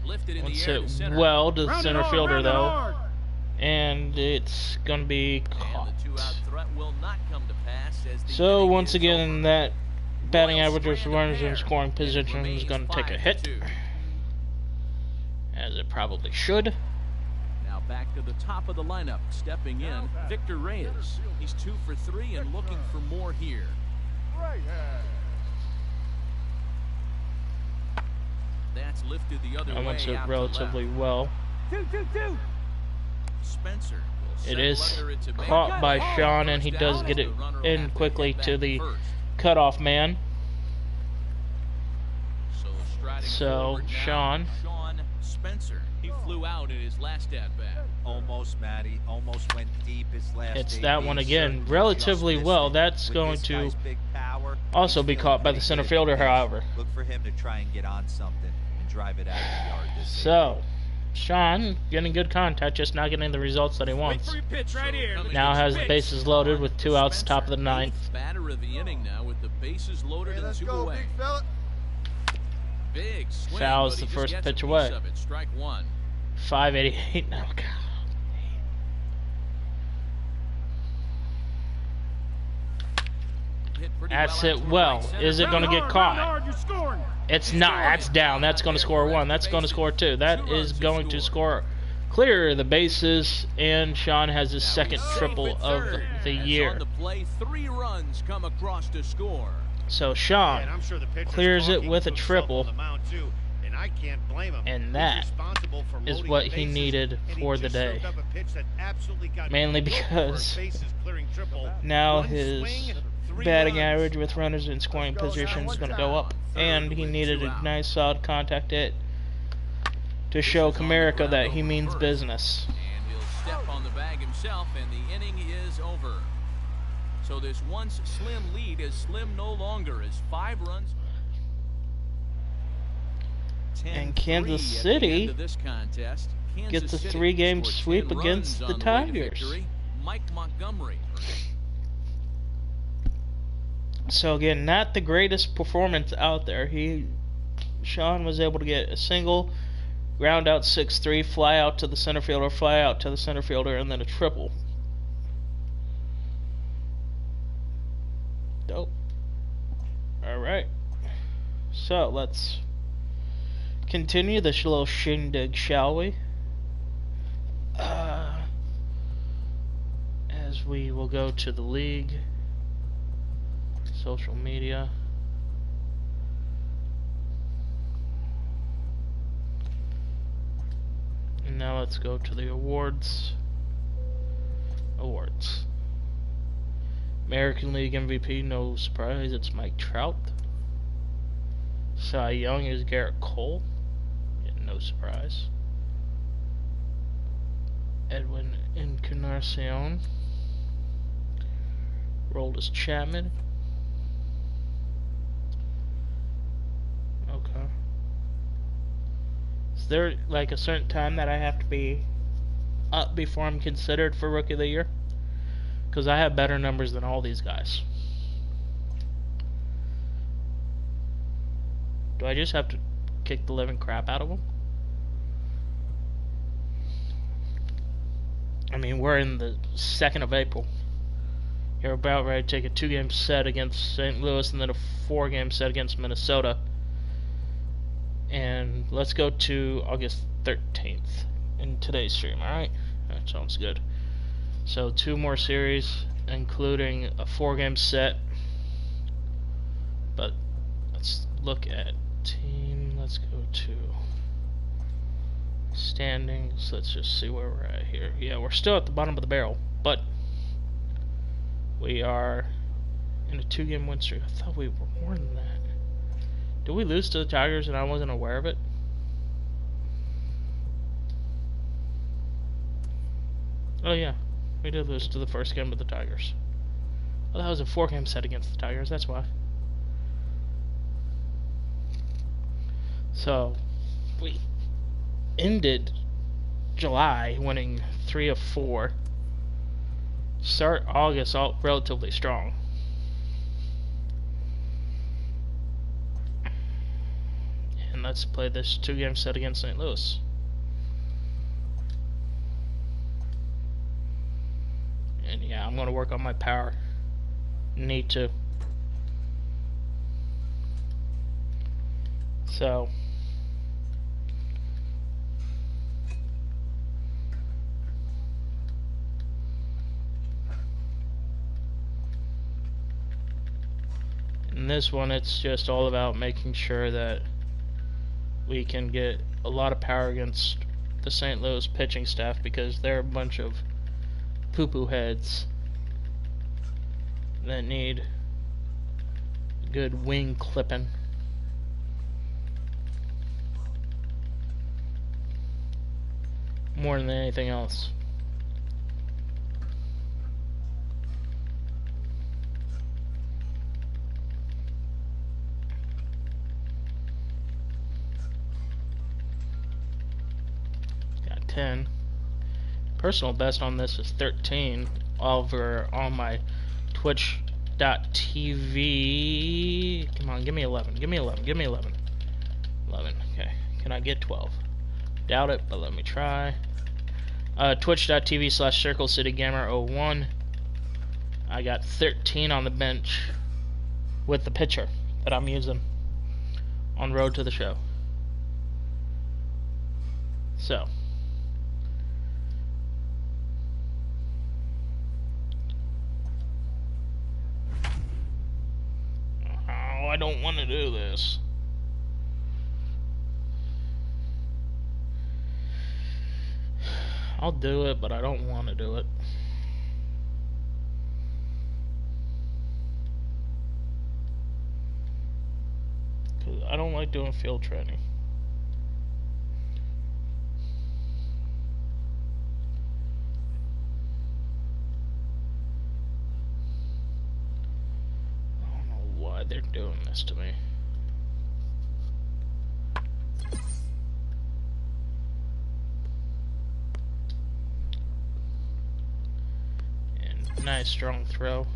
Lifted in Once the air to it center. well to the Round it center hard, fielder round it though, hard. and it's gonna be And caught. the 2-out threat will not come to pass as the So inning once is again, over. that batting Royals average of strand a runners in pair. scoring It position is remains going to take a hit, 5-2. as it probably should. Now Now back to the top of the lineup. Stepping in, Victor Reyes. He's 2 for 3 and looking for more here. That's lifted the other way. Almost relatively well. 2-2-2. Spencer. It is caught by Shawn, and he does get it in quickly to the cutoff man. So Shawn Spencer. He flew out in his last at bat. Almost, Matty. Almost went deep his last. It's that one again, relatively well. That's going to also be caught by the center fielder, however. Look for him to try and get on something and drive it out of the yard this So, Shawn getting good contact, just not getting the results that he wants. Now has the bases loaded with 2 outs, top of the 9th. Batter of the inning now with the bases loaded and 2 away. Big fella. Big swing, Fouls but he the just first gets pitch a away. piece of it. Strike 1. 588 now. God. That's it well. Is it going to get caught? It's not. That's down. That's going to score 1. That's going to score 2. That is going to score clear the bases, and Shawn has his second triple of the year. On the play, 3 runs come across to score. So Shawn clears it with a triple, and that is what he needed for the day. Mainly because now his batting average with runners in scoring position is going to go up, and he needed a nice solid contact hit to show Comerica that he means business. And he'll step on the bag himself, and the inning is over. So this once slim lead is slim no longer as 5 runs. And Kansas City gets a 3-game sweep against the Tigers. Mike Montgomery. So again, not the greatest performance out there. Shawn was able to get a single, ground out 6-3, fly out to the center fielder, fly out to the center fielder, and then a triple. Dope. Alright. So let's continue this little shindig, shall we? As we will go to the league, social media. And now let's go to the awards. American League MVP, no surprise, it's Mike Trout. Cy Young is Garrett Cole. Yeah, no surprise. Edwin Encarnacion. Roldis Chapman. Okay. Is there like a certain time that I have to be up before I'm considered for Rookie of the Year? Because I have better numbers than all these guys. Do I just have to kick the living crap out of them? I mean, we're in the 2nd of April. You're about ready to take a 2-game set against St. Louis and then a 4-game set against Minnesota. And let's go to August 13th in today's stream, alright? That sounds good. So 2 more series, including a 4-game set. But let's look at team. Let's go to standings. Let's just see where we're at here. Yeah, we're still at the bottom of the barrel, but we are in a 2-game win streak. I thought we were more than that. Did we lose to the Tigers and I wasn't aware of it? Oh yeah, we did lose to the first game of the Tigers. Well, that was a 4-game set against the Tigers, that's why. So, we ended July winning 3 of 4. Start August all relatively strong. And let's play this 2-game set against St. Louis. And yeah, I'm going to work on my power. Need to. So this one, it's just all about making sure that we can get a lot of power against the St. Louis pitching staff, because they're a bunch of poo-poo heads that need good wing clipping. More than anything else. Got 10. Personal best on this is 13 over on my twitch.tv. Come on, give me 11. Give me 11. Give me 11. 11. Okay. Can I get 12? Doubt it, but let me try. Twitch.tv/CircleCityGamer01. I got 13 on the bench with the pitcher that I'm using on Road to the Show. So. Oh, I don't want to do this. I'll do it, but I don't want to do it. Because I don't like doing field training. I don't know why they're doing this to me. Nice strong throw.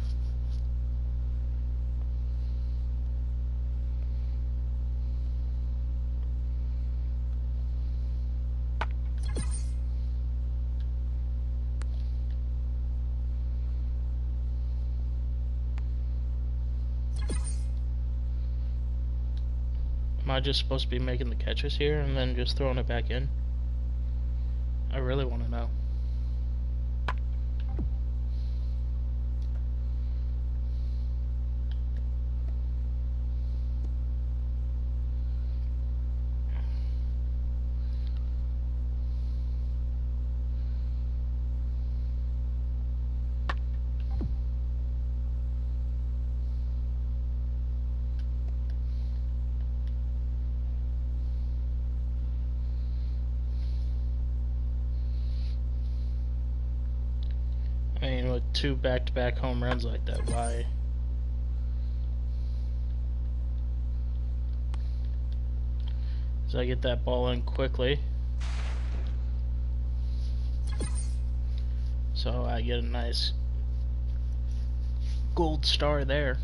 Am I just supposed to be making the catches here and then just throwing it back in? I really want to know. I mean, with 2 back-to-back home runs like that, why? So I get that ball in quickly. So I get a nice gold star there.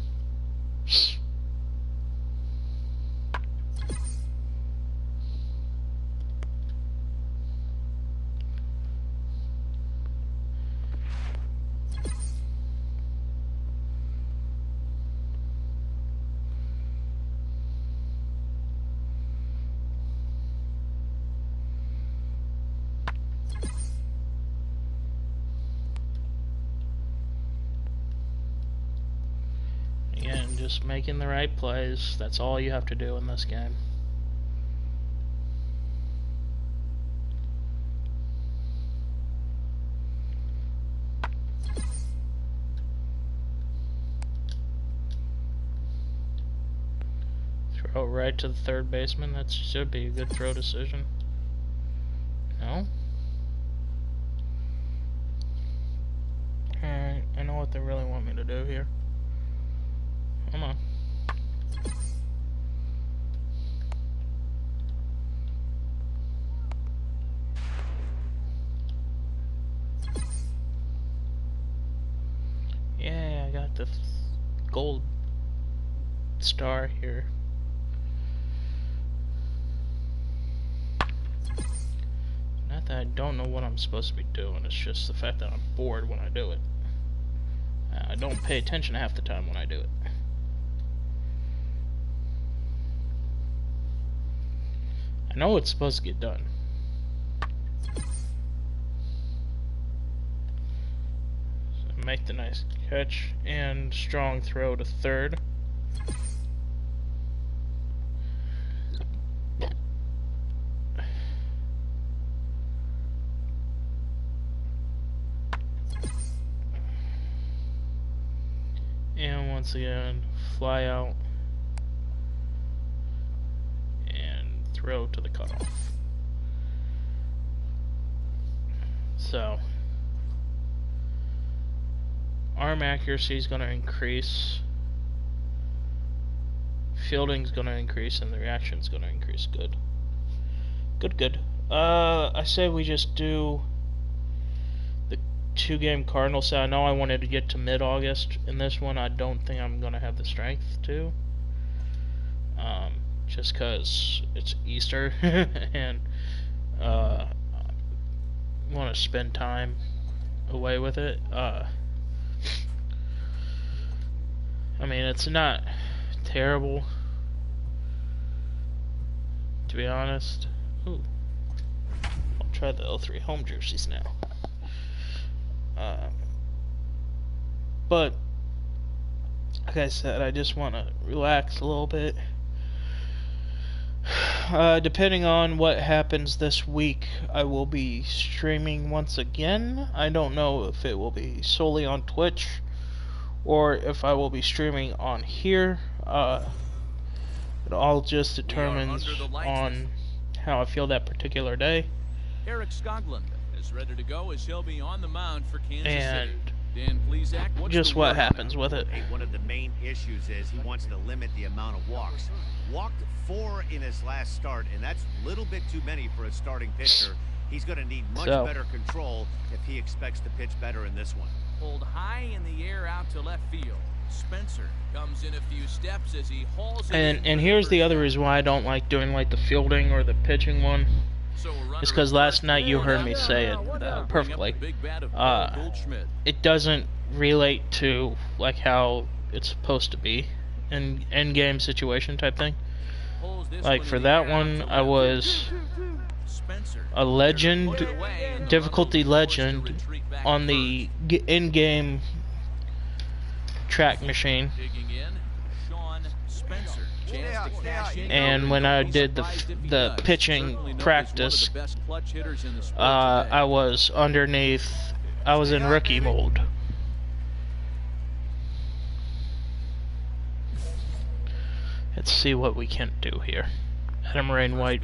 Again, just making the right plays. That's all you have to do in this game. Throw right to the third baseman. That should be a good throw decision. No? Alright, I know what they really want me to do here. Come on. Yeah, I got the gold star here. Not that I don't know what I'm supposed to be doing, it's just the fact that I'm bored when I do it. I don't pay attention half the time when I do it. I know it's supposed to get done. So make the nice catch and strong throw to third. once again, fly out and throw to the cutoff. So arm accuracy is going to increase, fielding is going to increase, and the reaction is going to increase. Good. I say we just do the 2-game Cardinal set. I know I wanted to get to mid-August in this one. I don't think I'm going to have the strength to. Just because it's Easter and I want to spend time away with it. I mean, it's not terrible, to be honest. Ooh. I'll try the L3 home jerseys now. But like I said, I just want to relax a little bit. Depending on what happens this week, I will be streaming once again. I don't know if it will be solely on Twitch or if I will be streaming on here. It all just determines on how I feel that particular day. Eric Skoglund is ready to go as he'll be on the mound for Kansas City. Dan Plesac, just what happens with it. Hey, one of the main issues is he wants to limit the amount of walks. Walked 4 in his last start, and that's a little bit too many for a starting pitcher. He's going to need much better control if he expects to pitch better in this one. Pulled high in the air out to left field. Spencer comes in a few steps as he hauls it in. And here's the other reason why I don't like doing like the fielding or the pitching one. It's because last night you heard me say it perfectly. It doesn't relate to like how it's supposed to be in end-game situation type thing. Like for that one, I was a legend, difficulty legend on the in-game track machine. And when I did the pitching practice, I was underneath. I was in rookie mode. Let's see what we can do here. Adam Rain White,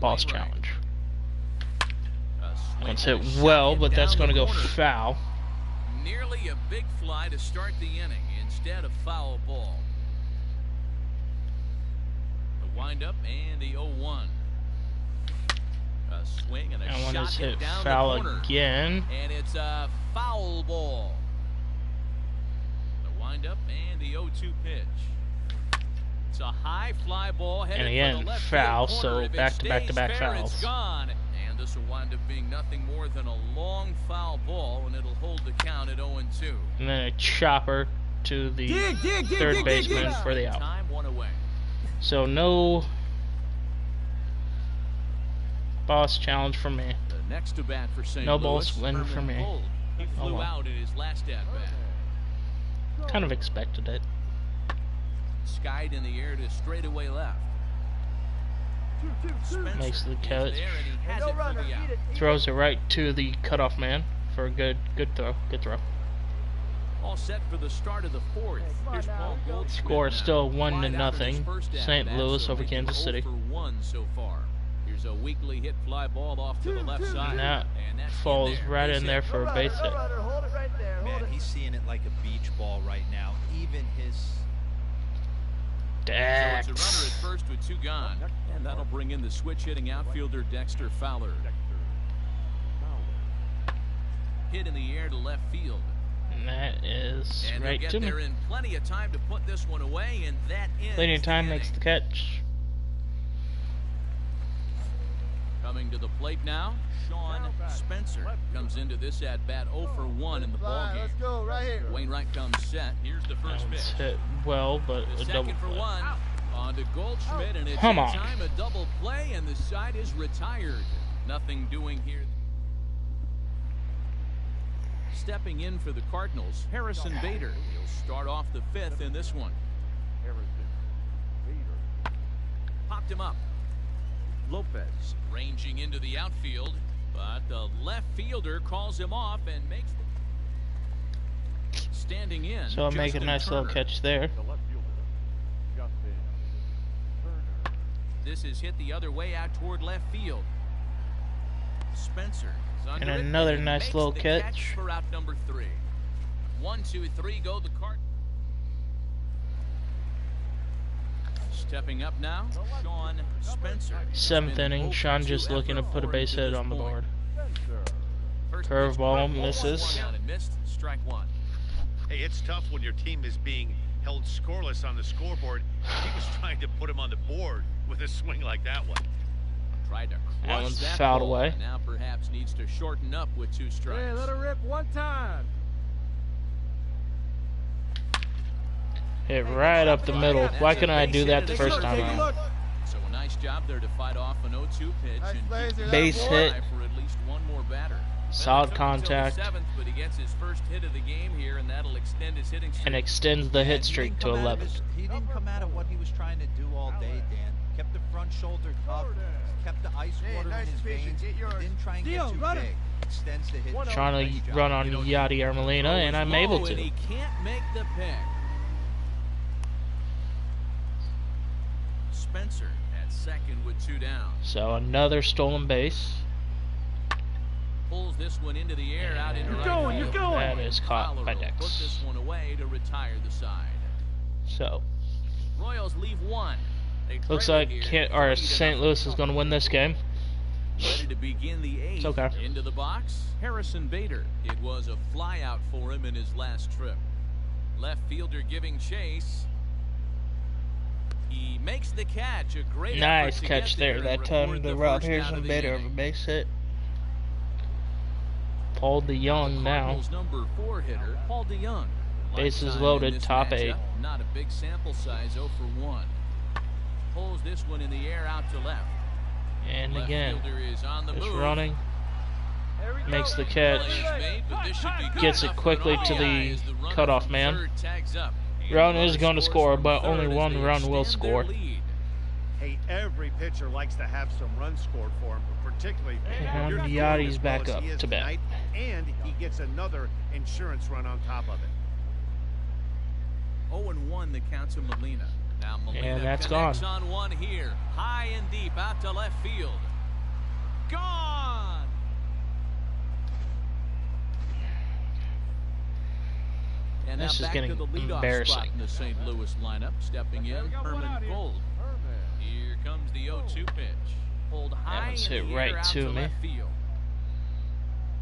boss challenge. Let's hit well, but that's going to go foul. Nearly a big fly to start the inning instead of foul ball. The windup and the 0-1. A swing and a I want shot to hit down foul the corner. again. And it's a foul ball. The windup and the 0-2 pitch. It's a high fly ball headed And again, for the left foul, field corner. so If it back-to-back stays fair, fouls. It's gone. And this will wind up being nothing more than a long foul ball, and it'll hold the count at 0-2. And then a chopper to the third baseman for the out. Time one away. So no boss challenge for me. The next to bat for St. No Louis, boss win for me. Bold. He flew out in his last at bat. Kind of expected it. Skied in the air to straightaway left. Spencer Makes the is catch. there and he has it for the out. Throws it right to the cutoff man for a good throw. Good throw. All set for the start of the fourth. Here's Paul Goldschmidt Score now. still 1-0. Wide out in his first St. at-bat, Louis so over making Kansas 0 City. for 1 so far. Here's a weakly hit fly ball off to the left side. And that that's falls right Base in there hit. for a base hit. Man, he's seeing it like a beach ball right now. Even his... So it's a runner at first with 2 gone. And that'll bring in the switch hitting outfielder Dexter Fowler. Hit in the air to left field. And that is And right get to me. there in plenty of time to put this one away, and that ends Plenty of time the makes inning. the catch. Coming to the plate now, Shawn Spencer comes into this at bat 0 for 1 in the ballgame. Let's go right here. Wainwright comes set. Here's the That first one's pitch. hit well, but The a double second for play. 1. On to Goldschmidt, and it's Come in on. time a double play, and the side is retired. Nothing doing here. Stepping in for the Cardinals, Harrison Bader. He'll start off the 5th in this one. Popped him up. Lopez ranging into the outfield, but the left fielder calls him off and makes the Standing in. So I'll make a nice little catch there. The left fielder, Justin Turner. This is hit the other way out toward left field. Spencer is under And it, another he nice makes little the catch. for out number 3. 1, 2, 3 go the cart. Stepping up now, Shawn Spencer. 7th inning, Shawn just looking to put a base hit on the board. Curveball misses. Strike 1. Hey, it's tough when your team is being held scoreless on the scoreboard. He was trying to put him on the board with a swing like that one. Tried to That crush one's that fouled ball, away. and now perhaps needs to shorten up with 2 strikes. Hey, let her rip one time. Hit right up the middle. Why couldn't I do that the first time around? So a nice job there to fight off an 0-2 pitch Nice and laser there, Base boy. hit. for at least one more batter. Solid Took him until the contact. 7th, but he gets his first hit of the game here, and that'll extend his hitting streak. And extends the hit streak to 11. He didn't come out of what he was trying to do all day, Dan. Kept the front shoulder up, kept the ice water nice in his pitch, veins, get yours. didn't try and Deal, get too run it. big. Extends the hit. Trying Nice to job. run on Yadier Molina, and I'm able And to. he can't make the pick. Spencer at second with 2 down. So another stolen base. Pulls this one into the air out into right going, field. you're going. That is caught Fowler by will Dex. put this one away to retire the side. So Royals leave 1. They looks trail like here, or 3-0. St. Louis is going to win this game. Ready to begin the 8th. It's okay. Into the box, Harrison Bader. It was a flyout for him in his last trip. Left fielder giving chase. He makes the catch. A great Nice effort to catch get there. and That time record the the route first out Harrison of the Bader of a inning. base hit. Paul DeYoung now. Cardinals number 4 hitter, Paul DeYoung. Bases Lifetime loaded, in this top matchup, 8. Not a big sample size, 0 for 1. Pulls this one in the air out to left. And Left again, fielder is on the just move. running. There we Makes go. the catch. Play is made, but this should be good Gets it enough for quickly an to the RBI as runner cutoff from man. third tags up. And Run the is runner going to scores score, from but third only as one they run will extend their score. lead. Hey, every pitcher likes to have some runs scored for him, but particularly And you're doing Yachty's as back well as up he is to bat. tonight, and he gets another insurance run on top of it. 0-1 the count to Molina. Now Molina And that's connects gone. on one here. High and deep out to left field. Gone! And now This is back getting to the leadoff embarrassing. spot in the St. Louis lineup. Stepping in, Herman Gold. Here comes the 0-2 pitch. Pulled high one's in hit the right air out to to me. left field.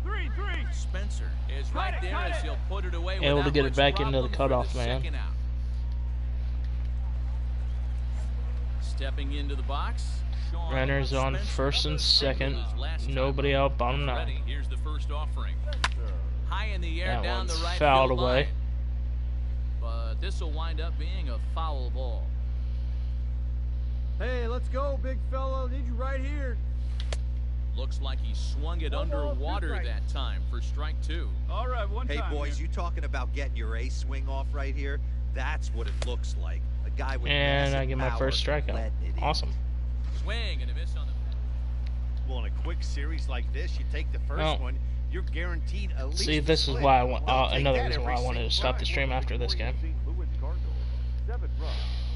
3-3. Spencer is right there as he'll put it away Able to without get it much back into the problem for cutoff the man. second out. Stepping into the box, Shawn Runners on Spencer. first and second. Nobody out, bottom 9. Ready, here's the first offering. High in the air That down the one's right fouled field away. line. But this will wind up being a foul ball. Hey, let's go, big fella. Need you right here. Looks like he swung it One ball, 2 underwater strikes. that time for strike 2. All right, one Hey, time. boys, you talking about getting your ace swing off right here? That's what it looks like. A guy with And I massive get my power first strikeout. letting it in. Awesome. Swing and a miss on the. Well, in a quick series like this, you take the first Well, one, you're guaranteed at least See, a this is split. why I want They'll take another that reason why I every wanted to single stop the time. stream after this game. St. Louis Cardinals, 7 runs,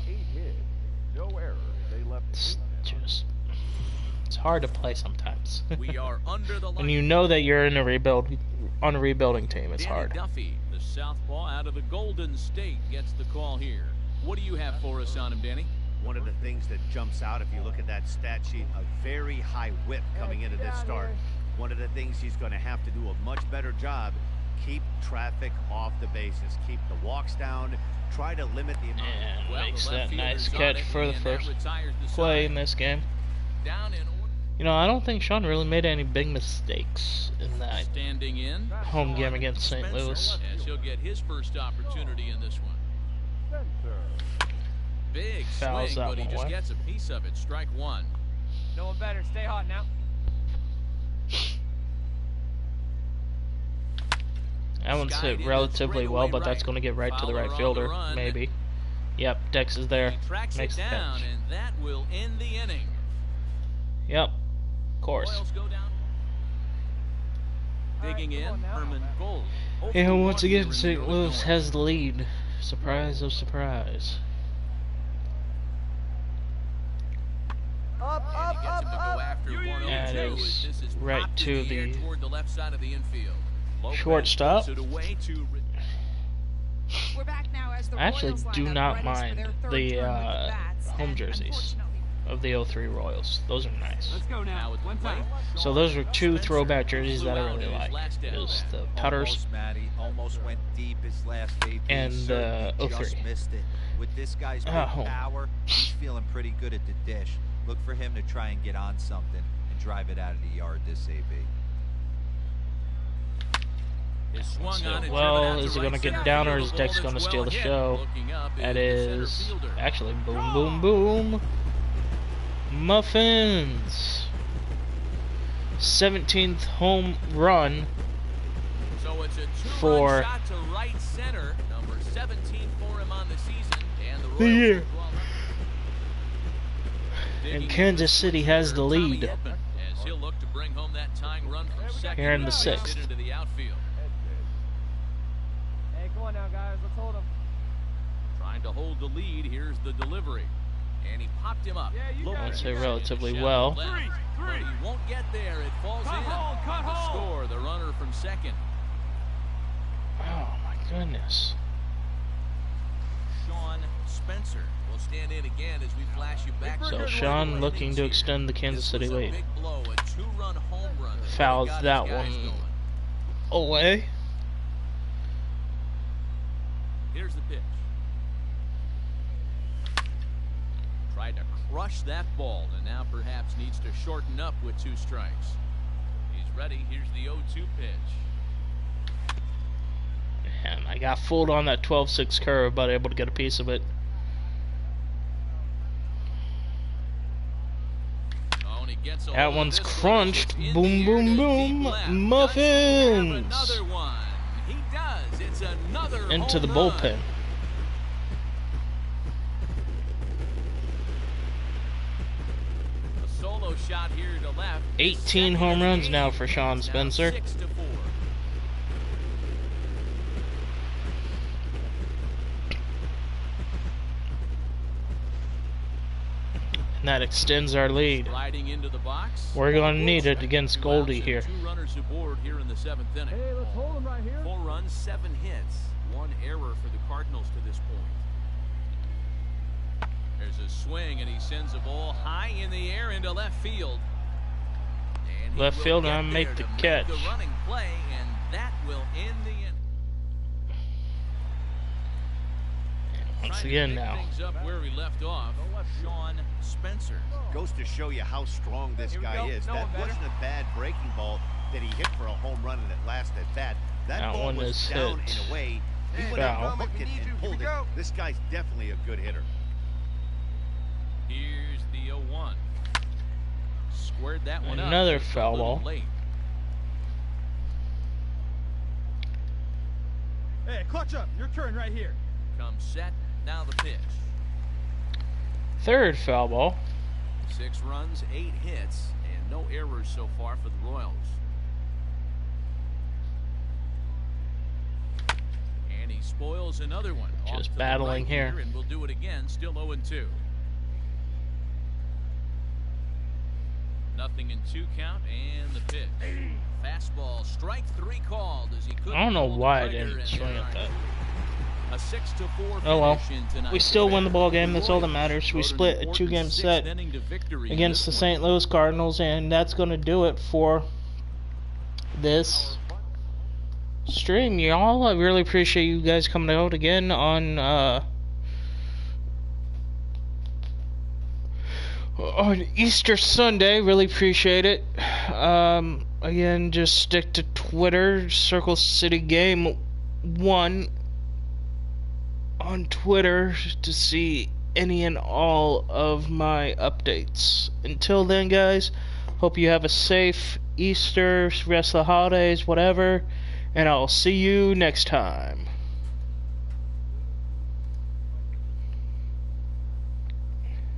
8 hits, no errors. They left It's 8 just it's hard to play sometimes. We are under the When line. you know that you're in a rebuilding team, it's Danny hard. Duffy, the southpaw out of the Golden State, gets the call here. What do you have for us on him, Danny? One of the things that jumps out if you look at that stat sheet, a very high whip coming into this start. One of the things he's going to have to do a much better job, keep traffic off the bases, keep the walks down, try to limit the amount. And Well, makes the that left nice fielder's on catch it, for the and that first retires the play side. in this game. Down in order. You know, I don't think Shawn really made any big mistakes in that Standing in. home game Shawn against St. Spencer, Louis. as he'll get his first opportunity in this one. Spencer. Big Fouls swing, that but he one just away. gets a piece of it. Strike 1. No one better. Stay hot now. That one's Skied hit into relatively well, but that's straightaway going to get right to the Fowler right on the fielder, run. maybe. Yep, Dex is there. He tracks Makes it the down, catch. and that will end the inning. Yep, of course. Royals go down. Digging All right, come in, on now. Herman Gold. 0 And once again, St. Louis has the lead. Surprise of surprise. And it's right to the shortstop. I actually do not mind the home jerseys of the 03 Royals. Those are nice. Let's go now. One time. So those are two throwback jerseys that I really like. Is the Putters Almost went deep his last AP, and the 03. Just missed it. With this guy's big power, he's feeling pretty good at the dish. Look for him to try and get on something and drive it out of the yard this AB. So, well, is it going to get down or is Dex going to steal the show? That is actually boom, boom, boom. Muffins. 17th home run for the year. And Kansas City has the lead here in the 6th. Hey, come on now, guys. Let's hold him. Trying to hold the lead. Here's the delivery. And he popped him up. I'd say relatively well. But he won't get there. It falls in. The score, the runner from second. Oh, my goodness. Shawn Spencer will stand in again as we flash you back. So Shawn looking to extend the Kansas City lead. Fouls that one away. Here's the pitch. Tried to crush that ball and now perhaps needs to shorten up with 2 strikes. He's ready. Here's the 0-2 pitch. And I got fooled on that 12-6 curve, but able to get a piece of it. That one's crunched. Boom, boom, boom. Muffins. Into the bullpen. A solo shot here to left. 18 home runs now for Shawn Spencer. 6-4. And that extends our lead. Into the box. We're going to need it against Goldie here. 2 runners aboard here in the 7th inning. Hey, let's hold him right here. 4 runs, 7 hits, 1 error for the Cardinals to this point. There's a swing, and he sends a ball high in the air into left field. And left field and make the catch. The running play, and that will end the inning. Once again now. Things up where we left off. Shawn Spencer. Goes to show you how strong this guy is. That wasn't a bad breaking ball that he hit for a home run and it lasted at bat. That ball one was is down hit. in a way. He went out and hooked it and pulled it. This guy's definitely a good hitter. Here's the 0-1. Squared that one up. Another foul ball. Late. Hey, clutch up. Your turn right here. Comes set. Now the pitch. 3rd foul ball. 6 runs, 8 hits, and no errors so far for the Royals. And he spoils another one. Just battling here. And we'll do it again, still 0-2. Nothing in 2 count, and the pitch. Fastball, strike 3 called as he couldn't. I don't know pull the why I trigger didn't and swing at that. A 6-4 Oh well, finish in we still win the ball game. That's all that matters. We split a 2-game set against the St. Louis Cardinals, and that's going to do it for this stream, y'all. I really appreciate you guys coming out again on Easter Sunday. Really appreciate it. Again, just stick to Twitter, Circle City Game 1 on Twitter to see any and all of my updates. Until then, guys, hope you have a safe Easter, rest of the holidays, whatever, and I'll see you next time.